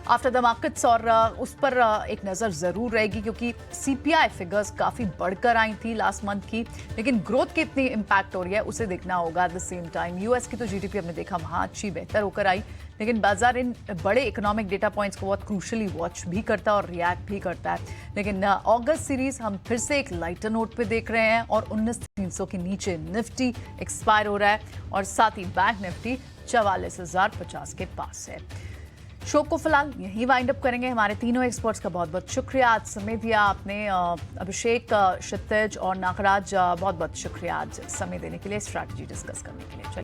Speaker 1: आफ्टर द मार्केट्स, और उस पर एक नज़र ज़रूर रहेगी क्योंकि CPI फिगर्स काफ़ी बढ़कर आई थी लास्ट मंथ की, लेकिन ग्रोथ कितनी इम्पैक्ट हो रही है उसे देखना होगा। At the same time US की तो GDP हमने देखा वहाँ अच्छी बेहतर होकर आई, लेकिन बाजार इन बड़े इकोनॉमिक डेटा पॉइंट्स को बहुत क्रूशली वॉच भी करता है और रिएक्ट भी करता है। लेकिन अगस्त सीरीज हम फिर से एक लाइटर नोट पे देख रहे हैं और 19,300 के नीचे निफ्टी एक्सपायर हो रहा है और साथ ही बैंक निफ्टी 44,050 के पास है। शो को फिलहाल यहीं वाइंड अप करेंगे। हमारे तीनों एक्सपर्ट्स का बहुत बहुत शुक्रिया। आज समय दिया आपने, अभिषेक, क्षितिज और नागराज, बहुत बहुत शुक्रिया आज समय देने के लिए, स्ट्रैटेजी डिस्कस करने के लिए।